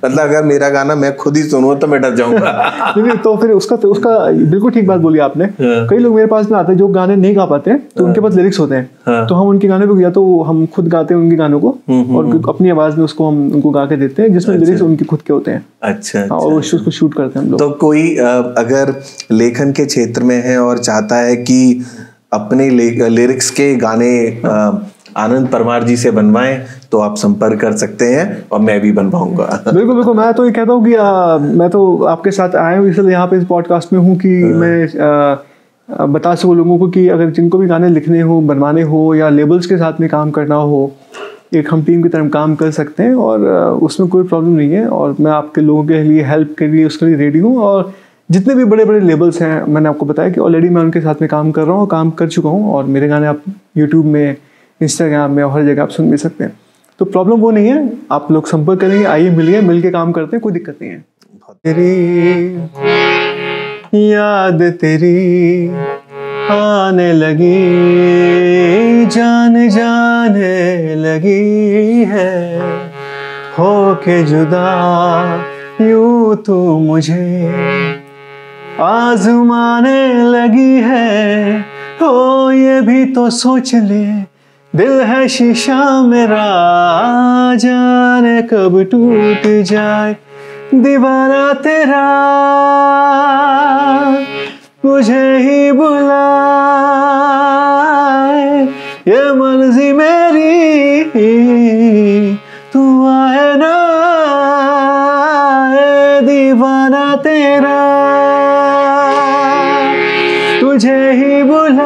मतलब अगर मेरा गाना मैं खुद ही सुनूं तो मैं डर जाऊंगा। नहीं तो फिर उसका बिल्कुल ठीक बात बोली आपने। कई लोग मेरे पास में आते हैं जो गाने नहीं गा पाते हैं, तो उनके पास लिरिक्स होते हैं, तो हम उनके गाने को, या तो हम खुद गाते हैं उनके गानों को और अपनी आवाज में उसको हम उनको गा के देते हैं, जिसमें लिरिक्स उनके खुद के होते हैं। अच्छा, और उसको शूट करते हैं हम लोग। तो कोई अगर लेखन के क्षेत्र में है और चाहता है कि अपने लिरिक्स के गाने आनंद परमार जी से बनवाएं, तो आप संपर्क कर सकते हैं और मैं भी बनवाऊंगा। बिल्कुल बिल्कुल। मैं तो ये कहता हूँ कि मैं तो आपके साथ आया हूँ इसलिए यहाँ पे इस पॉडकास्ट में हूँ कि मैं बता सकूँ लोगों को कि अगर जिनको भी गाने लिखने हो, बनवाने हो, या लेबल्स के साथ में काम करना हो, एक हम टीम की तरह काम कर सकते हैं और उसमें कोई प्रॉब्लम नहीं है। और मैं आपके लोगों के लिए हेल्प के लिए उसके लिए रेडी हूँ। और जितने भी बड़े बड़े लेबल्स हैं, मैंने आपको बताया कि ऑलरेडी मैं उनके साथ में काम कर रहा हूँ, काम कर चुका हूँ, और मेरे गाने आप यूट्यूब में, इंस्टाग्राम में और हर जगह आप सुन भी सकते हैं। तो प्रॉब्लम वो नहीं है, आप लोग संपर्क करेंगे, आइए मिलिए, मिल के काम करते हैं, कोई दिक्कत नहीं है। तेरी याद तेरी आने लगी, जान जाने लगी है, हो के जुदा यूं तू मुझे आजमाने लगी है, हो ये भी तो सोच ले, दिल है शीशा मेरा, जाने कब टूट जाए दीवाना तेरा, मुझे ही बुलाए, ये मर्जी मेरी, तू आए ना, दीवाना तेरा, तुझे ही बुलाए,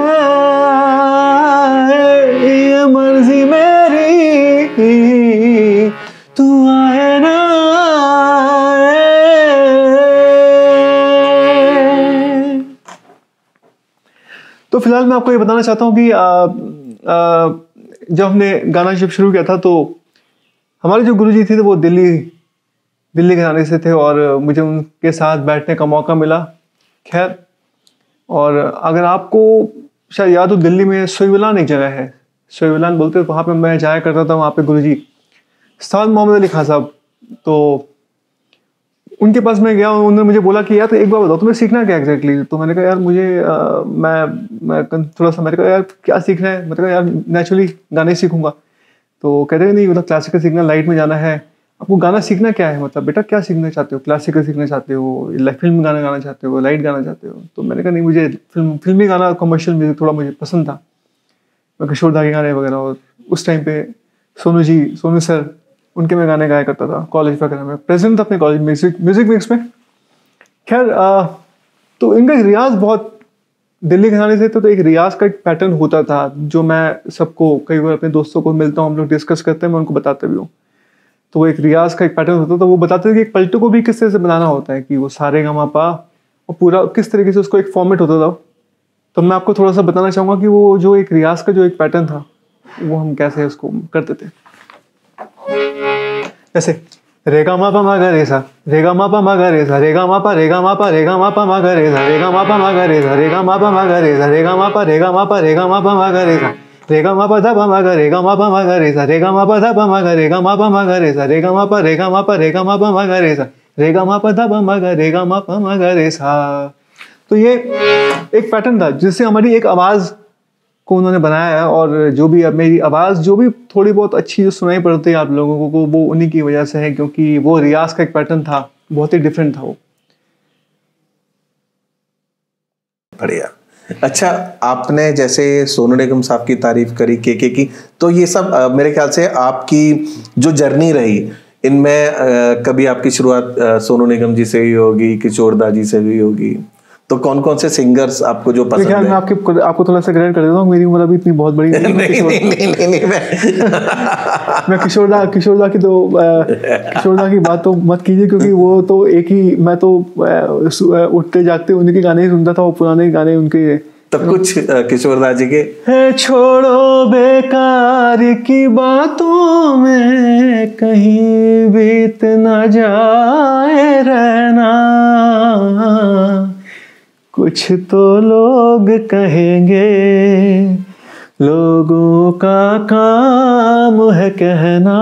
ये मर्जी मेरी, तू आए ना। तो फिलहाल मैं आपको ये बताना चाहता हूँ कि जब हमने गाना जब शुरू किया था, तो हमारे जो गुरुजी थे वो दिल्ली के गाने से थे, और मुझे उनके साथ बैठने का मौका मिला। खैर, और अगर आपको शायद याद हो, दिल्ली में सोईविलान एक जगह है, सोईविलान बोलते हैं, वहाँ पे मैं जाया करता था। वहाँ पे गुरुजी उस्ताद मोहम्मद अली खान साहब, तो उनके पास मैं गया, उन्होंने मुझे बोला कि यार तो एक बार बताओ तुम्हें सीखना क्या एग्जैक्टली। तो मैंने कहा यार मुझे मैं थोड़ा सा, मैंने कहा यार क्या सीखना है, मतलब यार नेचुरली गाने सीखूंगा। तो कहते हैं नहीं, मतलब क्लासिकल सीखना, लाइट में जाना है, आपको गाना सीखना क्या है, मतलब बेटा क्या सीखना चाहते हो, क्लासिकल सीखना चाहते हो, फिल्म गाना गाना चाहते हो, लाइट गाना चाहते हो। तो मैंने कहा नहीं, मुझे फिल्मी गाना, कमर्शियल म्यूजिक थोड़ा मुझे पसंद था, किशोर दा के गाने वगैरह। और उस टाइम पे सोनू सर, उनके मैं गाने गाया करता था कॉलेज वगैरह में, प्रेसिडेंट था अपने कॉलेज म्यूजिक मिक्स में। खैर, तो इनका एक रियाज बहुत, दिल्ली के गाने से तो एक रियाज का एक पैटर्न होता था, जो मैं सबको कई बार अपने दोस्तों को मिलता हूँ, हम लोग डिस्कस करते हैं, मैं उनको बताते भी हूँ। तो वो एक रियाज का एक पैटर्न होता था। वो बताते थे कि एक पलटू को भी किस तरह से बनाना होता है, कि वो सारे गा मा पा, और पूरा किस तरीके से उसको एक फॉर्मेट होता था। तो मैं आपको थोड़ा सा बताना चाहूँगा कि वो जो एक रियाज का जो एक पैटर्न था, वो हम कैसे उसको करते थे। जैसे रेगा मा पा मा गा रे सा, रेगा मा पा मा गा रे सा, रेगा मा पा रेगा मा पा रेगा मा पा मा गा रे सा, रेगा मा पा मा गा रे सा, रेगा मा पा मा गा रे सा, रेगा मा पा रेगा मा पा रेगा मा पा मा गा रे सा, रेगा मा पा धा पा मा गा रेगा मा पा मा गा रे सा, रेगा मा पा धा पा मा गा रेगा मा पा मा गा रे सा, रेगा मा पा रेगा मा पा रेगा मा पा मा गा रे सा, रेगा मा पा धा पा मा गा रेगा मा पा मा गा रे सा। तो ये एक पैटर्न था जिससे हमारी एक आवाज को उन्होंने बनाया है, और जो भी अब मेरी आवाज़ जो भी थोड़ी बहुत अच्छी जो सुनाई पड़ती है आप लोगों को, वो उन्हीं की वजह से है, क्योंकि वो रियाज का एक पैटर्न था, बहुत ही डिफरेंट था वो। बढ़िया। अच्छा, आपने जैसे सोनू निगम साहब की तारीफ करी, के की, तो ये सब मेरे ख्याल से आपकी जो जर्नी रही इनमें कभी आपकी शुरुआत सोनू निगम जी से ही होगी, किशोर दा जी से भी होगी, तो कौन कौन से सिंगर्स आपको जो पसंद है? मैं आपको थोड़ा सा ग्रेड कर देता हूँ, मेरी उम्र अभी इतनी बहुत बड़ी नहीं। मैं किशोर दा की बात तो मत कीजिए, क्योंकि वो तो एक ही, मैं तो उठते जागते उनके गाने ही सुनता था, वो पुराने गाने उनके। तो कुछ किशोर दा जी के। छोड़ो बेकार की बातों में कहीं बीत न जाए रहना, कुछ तो लोग कहेंगे, लोगों का काम है कहना,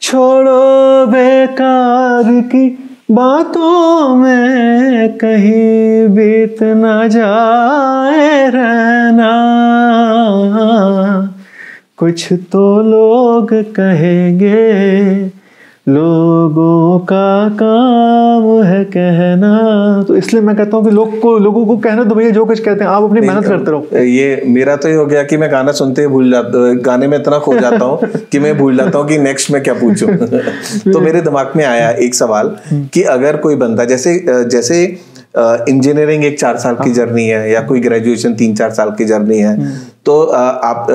छोड़ो बेकार की बातों में कहीं बीत न जाए रहना, कुछ तो लोग कहेंगे, लोगों का काम है कहना। तो इसलिए मैं कहता हूँ कि लोगों को कहना तो भैया जो कुछ कहते हैं, आप अपनी मेहनत करते रहो। ये मेरा तो ये हो गया कि मैं गाना सुनते ही भूल जाता, गाने में इतना खो जाता हूँ कि मैं भूल जाता हूँ कि नेक्स्ट में क्या पूछूं। तो मेरे दिमाग में आया एक सवाल कि अगर कोई बंदा जैसे इंजीनियरिंग एक 4 साल की जर्नी है, या कोई ग्रेजुएशन 3-4 साल की जर्नी है, तो आप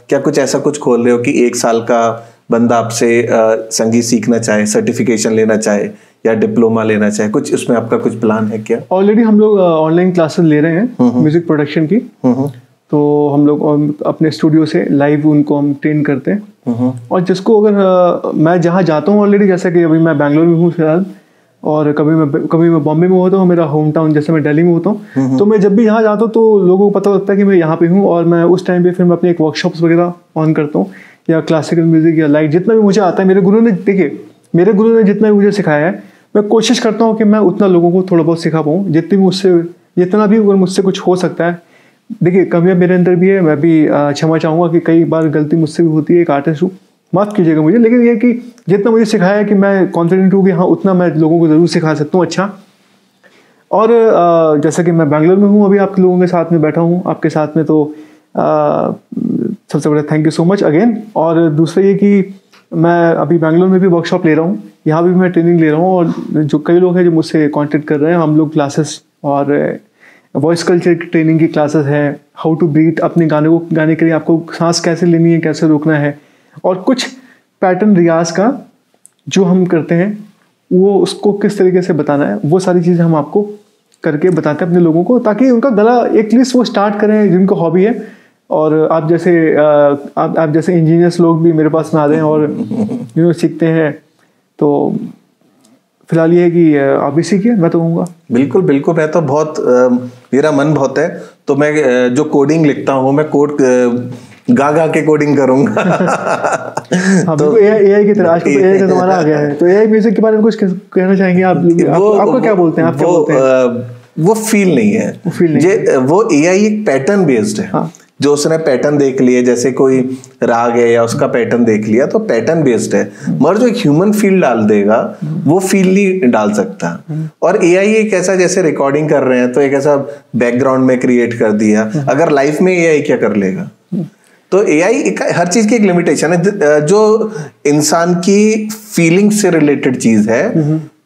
क्या कुछ ऐसा कुछ खोल रहे हो कि 1 साल का बंदा आपसे संगीत सीखना चाहे, सर्टिफिकेशन लेना चाहे या डिप्लोमा लेना चाहे, कुछ उसमें आपका कुछ प्लान है क्या? ऑलरेडी हम लोग ऑनलाइन क्लासेस ले रहे हैं म्यूजिक प्रोडक्शन की। तो हम लोग अपने स्टूडियो से लाइव उनको हम ट्रेन करते हैं, और जिसको अगर मैं जहाँ जाता हूँ ऑलरेडी, जैसे कि अभी मैं बैंगलोर में हूँ फिलहाल, और कभी मैं बॉम्बे में होता हूँ, मेरा होम टाउन जैसे मैं दिल्ली में होता हूँ, तो मैं जब भी यहाँ जाता हूँ तो लोगों को पता लगता है कि मैं यहाँ पे हूँ, और मैं उस टाइम पे फिर मैं अपने एक वर्कशॉप्स वगैरह ऑन करता हूँ, या क्लासिकल म्यूजिक या लाइट जितना भी मुझे आता है। मेरे गुरु ने जितना भी मुझे सिखाया है, मैं कोशिश करता हूँ कि मैं उतना लोगों को थोड़ा बहुत सिखा पाऊँ, जितना भी अगर मुझसे कुछ हो सकता है। देखिए, कमियाँ मेरे अंदर भी है, मैं भी क्षमा चाहूँगा कि कई बार गलती मुझसे भी होती है, एक आर्टिस्ट हूँ, माफ़ कीजिएगा मुझे, लेकिन ये कि जितना मुझे सिखाया है कि मैं कॉन्फिडेंट हूँ कि हाँ उतना मैं लोगों को ज़रूर सिखा सकता हूँ अच्छा। और जैसा कि मैं बैंगलोर में हूँ, अभी आप लोगों के साथ में बैठा हूँ आपके साथ में, तो सबसे बड़ा thank you so much again. और दूसरा ये कि मैं अभी बैंगलोर में भी वर्कशॉप ले रहा हूँ, यहाँ भी मैं ट्रेनिंग ले रहा हूँ, और जो कई लोग हैं जो मुझसे कॉन्टेक्ट कर रहे हैं, हम लोग क्लासेस और वॉइस कल्चर की ट्रेनिंग की क्लासेस हैं, हाउ टू ब्रीथ, अपने गाने के लिए आपको सांस कैसे लेनी है, कैसे रोकना है, और कुछ पैटर्न रियाज का जो हम करते हैं वो उसको किस तरीके से बताना है, वो सारी चीज़ें हम आपको करके बताते हैं अपने लोगों को, ताकि उनका गला एटलीस्ट वो स्टार्ट करें जिनको हॉबी है। और आप जैसे इंजीनियर्स लोग भी मेरे पास में आ रहे हैं और सीखते हैं, तो फिलहाल ये है कि आप भी सीखिए, मैं तो कहूँगा। बिल्कुल बिल्कुल, मैं तो बहुत मेरा मन बहुत है, तो मैं जो कोडिंग लिखता हूँ मैं कोड गा के कोडिंग करूंगा। तो एआई की तरह आजकल एआई का ज़माना आ गया है, तो एआई म्यूजिक के बारे में कुछ कहना चाहेंगे आप? आपको क्या बोलते हैं, आप क्या बोलते हैं? वो फील नहीं है, वो एआई एक पैटर्न बेस्ड है। हाँ। जो उसने पैटर्न देख लिए, जैसे कोई राग है या उसका पैटर्न देख लिया, तो पैटर्न बेस्ड है, मगर जो एक ह्यूमन फील डाल देगा वो फील नहीं डाल सकता। और एआई एक ऐसा, जैसे रिकॉर्डिंग कर रहे हैं तो एक ऐसा बैकग्राउंड में क्रिएट कर दिया, अगर लाइफ में एआई क्या कर लेगा? तो एआई हर चीज की एक लिमिटेशन है, जो इंसान की फीलिंग से रिलेटेड चीज है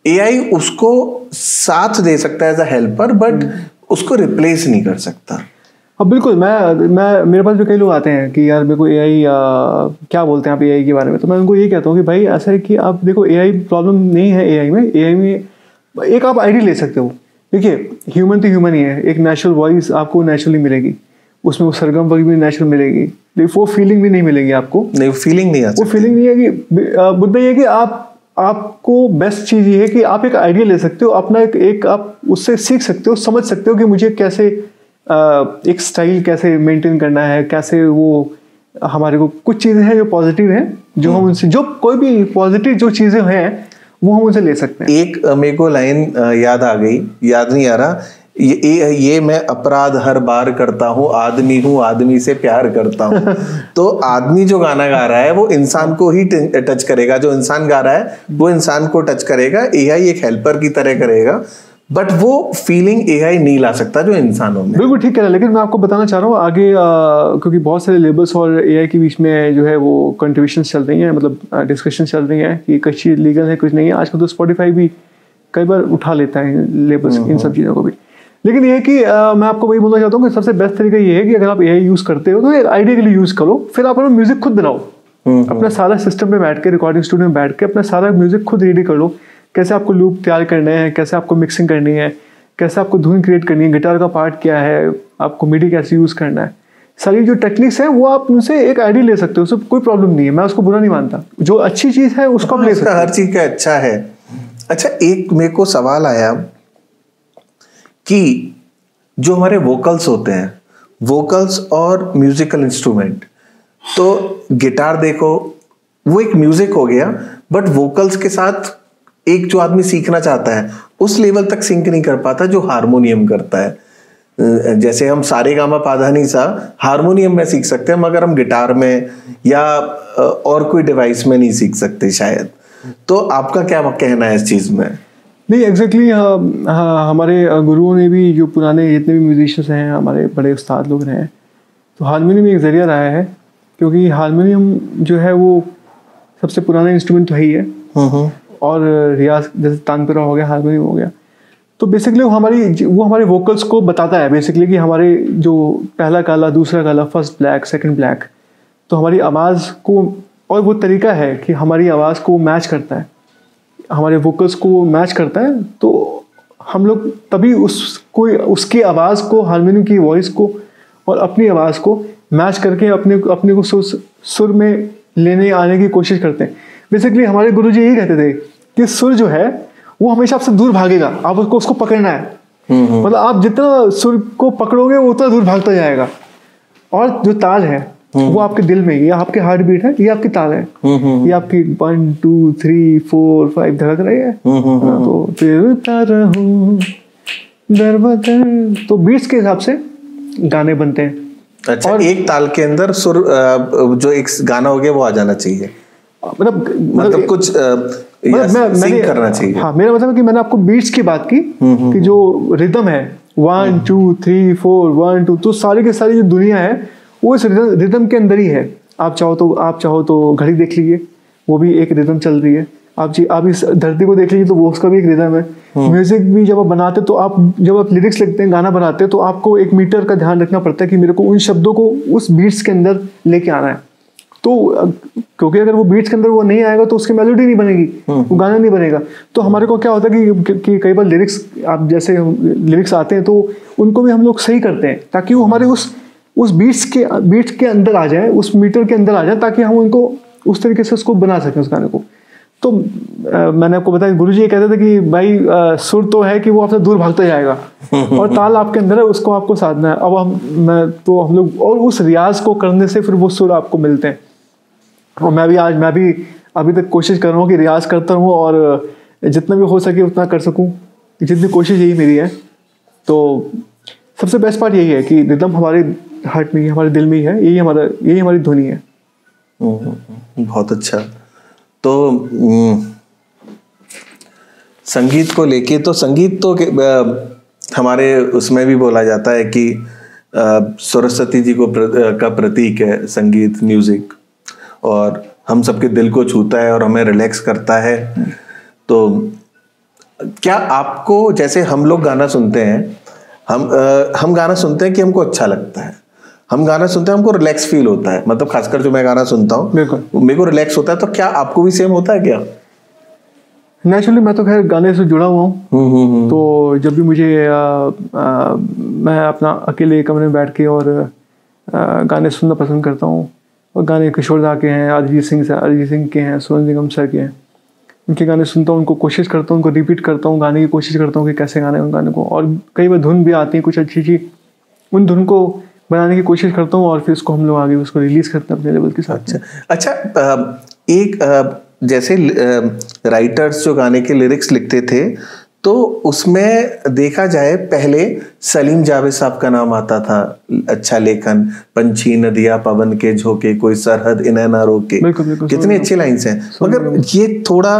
एआई उसको साथ दे सकता है एज अ हेल्पर, बट उसको रिप्लेस नहीं कर सकता। अब बिल्कुल, मैं मेरे पास जो कई लोग आते हैं कि यार मेरे को एआई क्या बोलते हैं आप एआई के बारे में, तो मैं उनको ये कहता हूँ कि भाई ऐसा है कि आप देखो, एआई प्रॉब्लम नहीं है एआई में एक आप आईडी ले सकते हो। देखिए, ह्यूमन तो ह्यूमन ही है, एक नेचुरल वॉइस आपको नेचुरली मिलेगी, उसमें वो सरगम वगैरह भी नेचुरल मिलेगी, वो फीलिंग भी नहीं मिलेगी आपको। नहीं, फीलिंग नहीं आती, वो फीलिंग नहीं है कि मुद्दा ये है कि आपको बेस्ट चीज़ ये है कि आप एक आइडिया ले सकते हो अपना, एक आप उससे सीख सकते हो, समझ सकते हो कि मुझे कैसे एक स्टाइल कैसे मेंटेन करना है, कैसे वो हमारे को कुछ चीज़ें हैं जो पॉजिटिव हैं, जो हम उनसे, जो कोई भी पॉजिटिव जो चीज़ें हैं वो हम उनसे ले सकते हैं। एक मेरे को लाइन याद आ गई, याद नहीं आ रहा, ये मैं अपराध हर बार करता हूँ आदमी से प्यार करता हूँ। तो आदमी जो गाना गा रहा है वो इंसान को ही टच करेगा, जो इंसान गा रहा है वो इंसान को टच करेगा। एआई एक हेल्पर की तरह करेगा, बट वो फीलिंग एआई नहीं ला सकता जो इंसानों में। बिल्कुल ठीक है, लेकिन मैं आपको बताना चाह रहा हूँ आगे, क्योंकि बहुत सारे लेबल्स और एआई के बीच में जो है वो कंट्रीब्यूशन चल रही हैं, मतलब डिस्कशन चल रही है कि कुछ चीज़ लीगल है कुछ नहीं है। आजकल तो स्पॉटिफाई भी कई बार उठा लेता है लेबल्स इन सब चीज़ों को भी। लेकिन ये है कि मैं आपको वही बोलना चाहता हूँ कि सबसे बेस्ट तरीका ये है कि अगर आप एआई यूज़ करते हो तो एक आइडिया के लिए यूज़ करो, फिर आप अपना म्यूजिक खुद बनाओ। अपना सारा सिस्टम पे बैठ के, रिकॉर्डिंग स्टूडियो में बैठ के अपना सारा म्यूजिक खुद रेडी कर लो। कैसे आपको लूप तैयार करने हैं, कैसे आपको मिक्सिंग करनी है, कैसे आपको धुन क्रिएट करनी है, गिटार का पार्ट क्या है, आपको मिडी कैसे यूज़ करना है, सारी जो टेक्निक्स है वो आप उनसे एक आइडिया ले सकते हो। उससे कोई प्रॉब्लम नहीं है, मैं उसको बुरा नहीं मानता। जो अच्छी चीज़ है उसको आप ले सकते हो। हर चीज़ का अच्छा है। अच्छा, एक मेरे को सवाल आया कि जो हमारे वोकल्स होते हैं, वोकल्स और म्यूजिकल इंस्ट्रूमेंट, तो गिटार देखो वो एक म्यूजिक हो गया, बट वोकल्स के साथ एक जो आदमी सीखना चाहता है उस लेवल तक सिंक नहीं कर पाता जो हारमोनियम करता है। जैसे हम सारे गामा पाधा नी सा हारमोनियम में सीख सकते हैं, मगर हम गिटार में या और कोई डिवाइस में नहीं सीख सकते शायद। तो आपका क्या कहना है इस चीज में? नहीं, एग्जैक्टली हमारे गुरुओं ने भी, जो पुराने जितने भी म्यूजिशियंस हैं, हमारे बड़े उस्ताद लोग रहे हैं, तो हारमोनियम एक ज़रिया रहा है। क्योंकि हारमोनियम जो है वो सबसे पुराना इंस्ट्रूमेंट तो है ही है, और रियाज जैसे तानपुरा हो गया, हारमोनियम हो गया, तो बेसिकली वो हमारे वोकल्स को बताता है बेसिकली कि हमारे जो पहला काला, दूसरा काला, फर्स्ट ब्लैक, सेकंड ब्लैक, तो हमारी आवाज़ को, और वो तरीका है कि हमारी आवाज़ को मैच करता है, हमारे वोकल्स को मैच करता है। तो हम लोग तभी उसकी आवाज़ को, हारमोनियम की वॉइस को और अपनी आवाज़ को मैच करके अपने को सुर में लेने आने की कोशिश करते हैं। बेसिकली हमारे गुरुजी यही कहते थे कि सुर जो है वो हमेशा आपसे दूर भागेगा, आप उसको पकड़ना है। मतलब आप जितना सुर को पकड़ोगे वो उतना दूर भागता जाएगा। और जो ताल है वो आपके दिल में, ये आपके हार्ट बीट है, ये आपकी ताल है, ये आपकी 1 2 3 4 5 धड़क रही है। तो फिरता रहूं दर बदर, तो बीट्स के हिसाब से गाने बनते हैं। अच्छा, और एक ताल के अंदर सुर जो एक गाना हो गया वो आ जाना चाहिए, मतलब कुछ सिंक करना चाहिए। हाँ, मेरा मतलब है कि मैंने आपको बीट्स की बात की कि जो रिदम है 1 2 3 4 1 2, तो सारी की सारी जो दुनिया है वो इस रिदम के अंदर ही है। आप चाहो तो घड़ी देख लीजिए, वो भी एक रिदम चल रही है। आप इस धरती को देख लीजिए तो वो उसका भी एक रिदम है। म्यूजिक भी जब आप बनाते तो जब आप लिरिक्स लिखते हैं, गाना बनाते हैं, तो आपको एक मीटर का ध्यान रखना पड़ता है कि मेरे को उन शब्दों को उस बीट्स के अंदर लेके आना है। तो क्योंकि अगर वो बीट्स के अंदर वो नहीं आएगा तो उसकी मेलोडी नहीं बनेगी, वो गाना नहीं बनेगा। तो हमारे को क्या होता है कि कई बार लिरिक्स, आप जैसे लिरिक्स आते हैं तो उनको भी हम लोग सही करते हैं ताकि वो हमारे उस बीट्स के अंदर आ जाए, उस मीटर के अंदर आ जाए, ताकि हम उनको उस तरीके से उसको बना सकें उस गाने को। तो मैंने आपको बताया, गुरुजी ये कहते थे कि भाई सुर तो है कि वो आपसे दूर भागता जाएगा और ताल आपके अंदर है, उसको आपको साधना है। अब हम लोग और उस रियाज को करने से फिर वो सुर आपको मिलते हैं। और मैं भी अभी तक कोशिश कर रहा हूँ कि रियाज करता रहूँ और जितना भी हो सके उतना कर सकूँ, जितनी कोशिश यही मेरी है। तो सबसे बेस्ट पार्ट यही है कि रिदम हमारे हार्ट में ही, हमारे दिल में ही है, यही हमारी ध्वनि है। बहुत अच्छा। तो संगीत को लेके, तो संगीत तो हमारे उसमें भी बोला जाता है कि सरस्वती जी का प्रतीक है संगीत, म्यूजिक, और हम सबके दिल को छूता है और हमें रिलैक्स करता है। तो क्या आपको, जैसे हम लोग गाना सुनते हैं, हम गाना सुनते हैं कि हमको अच्छा लगता है, हम गाना सुनते हैं हमको रिलैक्स फील होता है, मतलब खासकर जो मैं गाना सुनता हूँ मेरे को रिलैक्स होता है। तो क्या आपको भी सेम होता है क्या? नेचुरली मैं तो खैर गाने से जुड़ा हुआ हूँ। तो जब भी मुझे मैं अपना अकेले कमरे में बैठ के और गाने सुनना पसंद करता हूँ। और गाने किशोरदा के हैं, अरिजीत सिंह के हैं, सोनू निगम सर के हैं, उनके गाने सुनता हूँ, उनको कोशिश करता हूँ, उनको रिपीट करता हूँ, गाने की कोशिश करता हूँ कि कैसे गाने उन गाने को। और कई बार धुन भी आती है कुछ अच्छी, उन धुन को बनाने की कोशिश करता हूँ और फिर उसको हम लोग आगे उसको रिलीज करते हैं अपने लेवल के साथ। अच्छा, जैसे राइटर्स जो गाने के लिरिक्स लिखते थे तो उसमें देखा जाए पहले सलीम जावेद साहब का नाम आता था, अच्छा लेखन, पंछी नदिया पवन के झोंके, कोई सरहद इन्हें ना रोके, कितनी अच्छी लाइंस हैं। मगर ये थोड़ा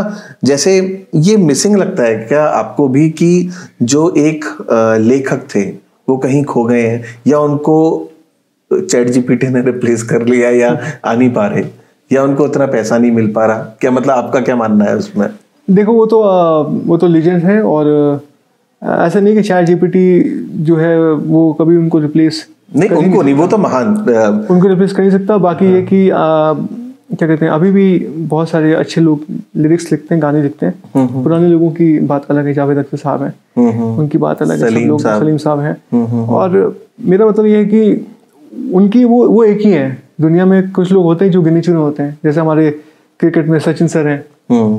जैसे ये मिसिंग लगता है क्या आपको भी कि जो एक लेखक थे वो कहीं खो गए हैं, या उनको चैट जीपीटी ने रिप्लेस कर लिया, या आ नहीं पा रहे, या उनको उतना पैसा नहीं मिल पा रहा, क्या मतलब आपका क्या मानना है उसमें? देखो वो तो लीजेंड है, और ऐसा नहीं कि चैट जीपीटी जो है वो कभी उनको रिप्लेस नहीं, उनको नहीं, वो तो महान, उनको रिप्लेस कर नहीं सकता। बाकी ये कि क्या कहते हैं, अभी भी बहुत सारे अच्छे लोग लिरिक्स लिखते हैं, गाने लिखते हैं। पुराने लोगों की बात अलग है, जावेद अख्तर साहब हैं, उनकी बात अलग है, सलीम साहब हैं। और मेरा मतलब ये है कि उनकी वो एक ही है। दुनिया में कुछ लोग होते हैं जो गिने चुने होते हैं, जैसे हमारे क्रिकेट में सचिन सर हैं,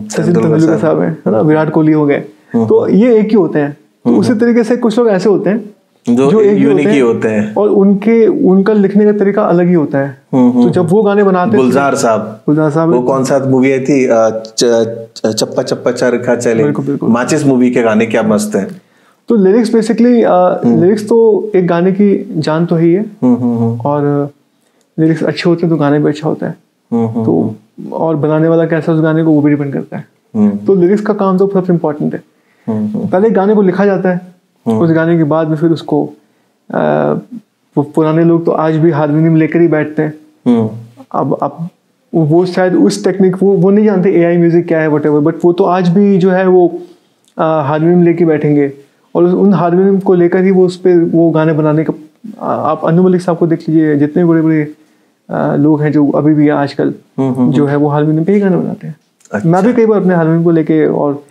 सचिन तेंदुलकर साहब हैं, है ना, विराट कोहली हो गए, तो ये एक ही होते हैं। तो उसी तरीके से कुछ लोग ऐसे होते हैं जो एक ही होते हैं, और उनका लिखने का तरीका अलग ही होता है। तो जब वो गाने बनाते हैं, गुलजार साहब वो कौन सा मूवी आई थी, चप्पा चप्पा चरखा चले, माचिस मूवी के गाने क्या मस्त हैं। तो लिरिक्स बेसिकली लिरिक्स तो एक गाने की जान तो ही है, और लिरिक्स अच्छे होते हैं तो गाने भी अच्छा होता है। तो और बनाने वाला कैसा उस गाने को, वो भी डिपेंड करता है। तो लिरिक्स का काम तो सबसे इम्पोर्टेंट है। पहले गाने को लिखा जाता है, उस गाने के बाद में फिर उसको वो पुराने लोग तो आज भी हारमोनियम लेकर ही बैठते हैं। अब वो शायद उस टेक्निक वो नहीं जानते एआई म्यूजिक क्या है, व्हाटएवर, बट वो तो आज भी जो है वो हारमोनियम लेके बैठेंगे, और उन हारमोनियम को लेकर ही वो उस पर वो गाने बनाने का। आप अनु मलिक साहब को देख लीजिए, जितने बड़े बड़े लोग हैं जो अभी भी आजकल जो है वो हारमोनियम पे ही गाने बनाते हैं। अच्छा। मैं भी कई बार अपने हारमोनियम को लेके और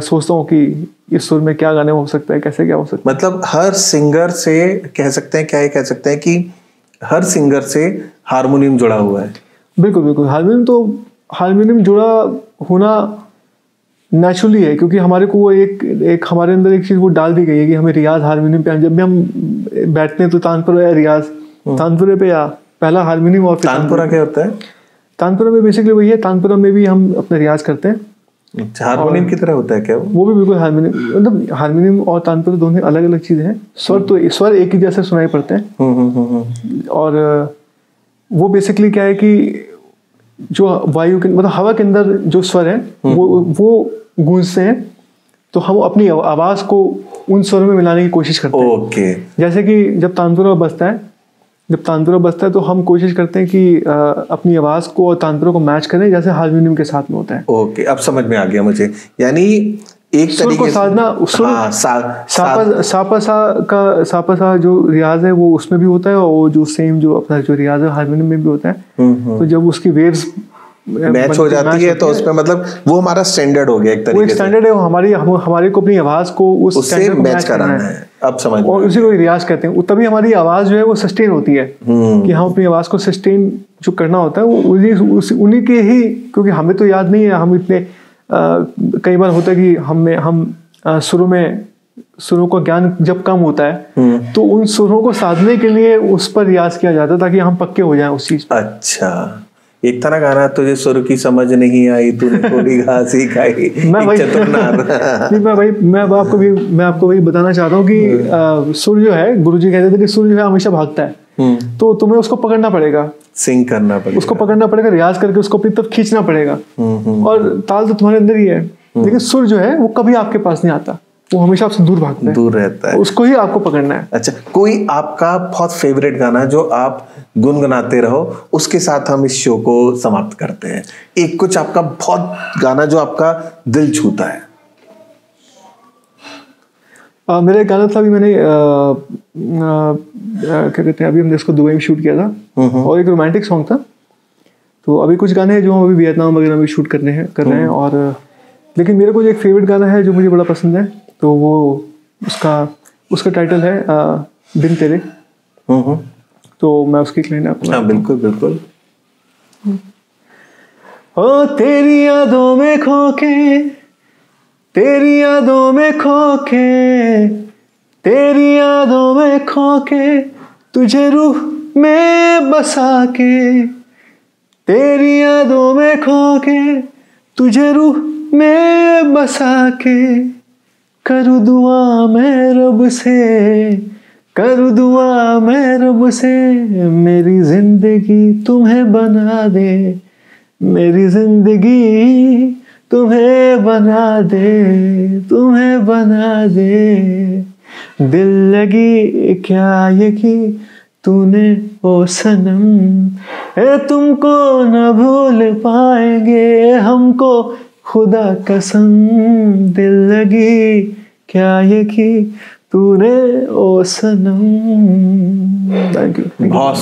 सोचता हूँ कि इस सुर में क्या गाने हो सकता है, कैसे क्या हो सकता है। मतलब हर सिंगर से कह सकते हैं, क्या ये कह सकते हैं कि हर सिंगर से हारमोनियम जुड़ा हुआ है? बिल्कुल हारमोनियम जुड़ा होना नेचुरली है, क्योंकि हमारे को वो एक हमारे अंदर एक चीज वो डाल दी गई है कि हमें रियाज हारमोनियम पे, जब भी हम बैठते हैं तो तानपुरा या रियाज तानपुरे पे, या पहला हारमोनियम और तानपुरा क्या होता है? तानपुरा में बेसिकली वही है, तानपुरा में भी हम अपना रियाज करते हैं। हारमोनियम की तरह होता है क्या वो भी बिल्कुल हारमोनियम, मतलब हारमोनियम और तानपुरा दोनों अलग अलग चीजें हैं। स्वर एक ही जैसे सुनाई पड़ते हैं। और वो बेसिकली क्या है कि जो वायु के मतलब हवा के अंदर जो स्वर है वो गूंजते हैं, तो हम अपनी आवाज को उन स्वरों में मिलाने की कोशिश करते हैं। ओके। जैसे कि जब तानपुरा बजता है तो हम कोशिश करते हैं कि अपनी आवाज को और तानपुरा को मैच करें, जैसे हारमोनियम के साथ में होता है। ओके, अब समझ में आ गया मुझे। यानी एक सुर को साधना, सापा सा जो रियाज है वो उसमें भी होता है, और जो सेम जो अपना जो रियाज है हारमोनियम में भी होता है। तो जब उसकी वेव्स मैच हो जाती है तो उसमें मतलब वो हमारा स्टैंडर्ड हो गया एक तरीके से। स्टैंडर्ड है, हमारी को अपनी आवाज को उससे मैच कराना है। अब समझ, और उसी को रियाज कहते हैं। तभी हमारी आवाज जो है वो सस्टेन होती है, कि हम अपनी आवाज को सस्टेन जो करना होता है वो उन्हीं के ही, क्योंकि हमें तो याद नहीं है, हम इतने कई बार होता है कि हम सुरों का ज्ञान जब कम होता है तो उन सुरों को साधने के लिए उस पर रियाज किया जाता है, ताकि हम पक्के हो जाएं उस चीज पर। अच्छा, एक तरह गाना, तुझे सुर की समझ नहीं आई, तूने थोड़ी घास ही खाई, मैं आपको वही बताना चाहता हूँ कि सुर जो है, गुरुजी कहते थे कि सुर जो है हमेशा भागता है, तो तुम्हें उसको पकड़ना पड़ेगा, सिंग करना पड़ेगा, उसको पकड़ना पड़ेगा, रियाज करके उसको अपनी तरफ खींचना पड़ेगा। और ताल तो तुम्हारे अंदर ही है, लेकिन सुर जो है वो कभी आपके पास नहीं आता, वो हमेशा आपसे दूर भागता है, दूर रहता है, उसको ही आपको पकड़ना है। अच्छा, कोई आपका बहुत फेवरेट गाना जो आप गुनगुनाते रहो, उसके साथ हम इस शो को समाप्त करते हैं। एक कुछ आपका बहुत गाना जो आपका दिल छूता है। मेरा एक गाना था, अभी मैंने क्या कहते हैं, अभी हमने इसको दुबई में शूट किया था, और एक रोमांटिक सॉन्ग था। तो अभी कुछ गाने हैं जो हम अभी वियतनाम वगैरह में शूट कर रहे हैं और लेकिन मेरे को एक फेवरेट गाना है जो मुझे बड़ा पसंद है, तो वो उसका टाइटल है बिन तेरे। तो मैं उसकी एक लाइन आपको। हाँ, बिल्कुल बिल्कुल। ओ तेरी यादों में खोके, तेरी यादों में खोके, तेरी यादों में खोके, तुझे रूह में बसा के, तेरी यादों में खोके, तुझे रूह में बसा के करूँ दुआ मैं रब से, करूँ दुआ मैं रब से, मेरी जिंदगी तुम्हें बना दे, मेरी जिंदगी तुम्हें बना दे, तुम्हें बना दे। दिल लगी क्या ये की तूने ओ सनम, तुमको न भूल पाएंगे हमको खुदा कसम। दिल लगी क्या ये की तूने ओ सनम। Thank you. बहुत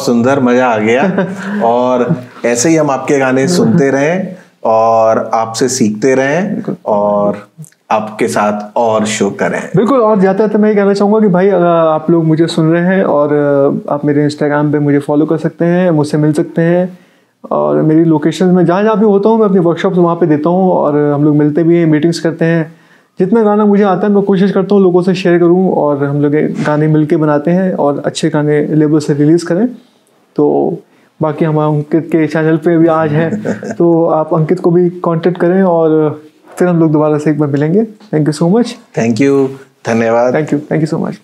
सुंदर, मजा आ गया। और ऐसे ही हम आपके गाने सुनते रहें और आपसे सीखते रहें और आपके साथ और शो करें। बिल्कुल। और जाते जाते मैं ये कहना चाहूँगा कि भाई अगर आप लोग मुझे सुन रहे हैं और आप मेरे इंस्टाग्राम पे मुझे फॉलो कर सकते हैं, मुझसे मिल सकते हैं, और मेरी लोकेशन में जहाँ जहाँ भी होता हूँ मैं अपनी वर्कशॉप्स वहाँ पे देता हूँ, और हम लोग मिलते भी हैं, मीटिंग्स करते हैं। जितना गाना मुझे आता है मैं कोशिश करता हूँ लोगों से शेयर करूँ, और हम लोग गाने मिल के बनाते हैं और अच्छे गाने लेबल से रिलीज़ करें। तो बाकी हमारा अंकित के चैनल पे भी आज है, तो आप अंकित को भी कांटेक्ट करें और फिर हम लोग दोबारा से एक बार मिलेंगे। Thank you so much. Thank you, धन्यवाद। Thank you so much.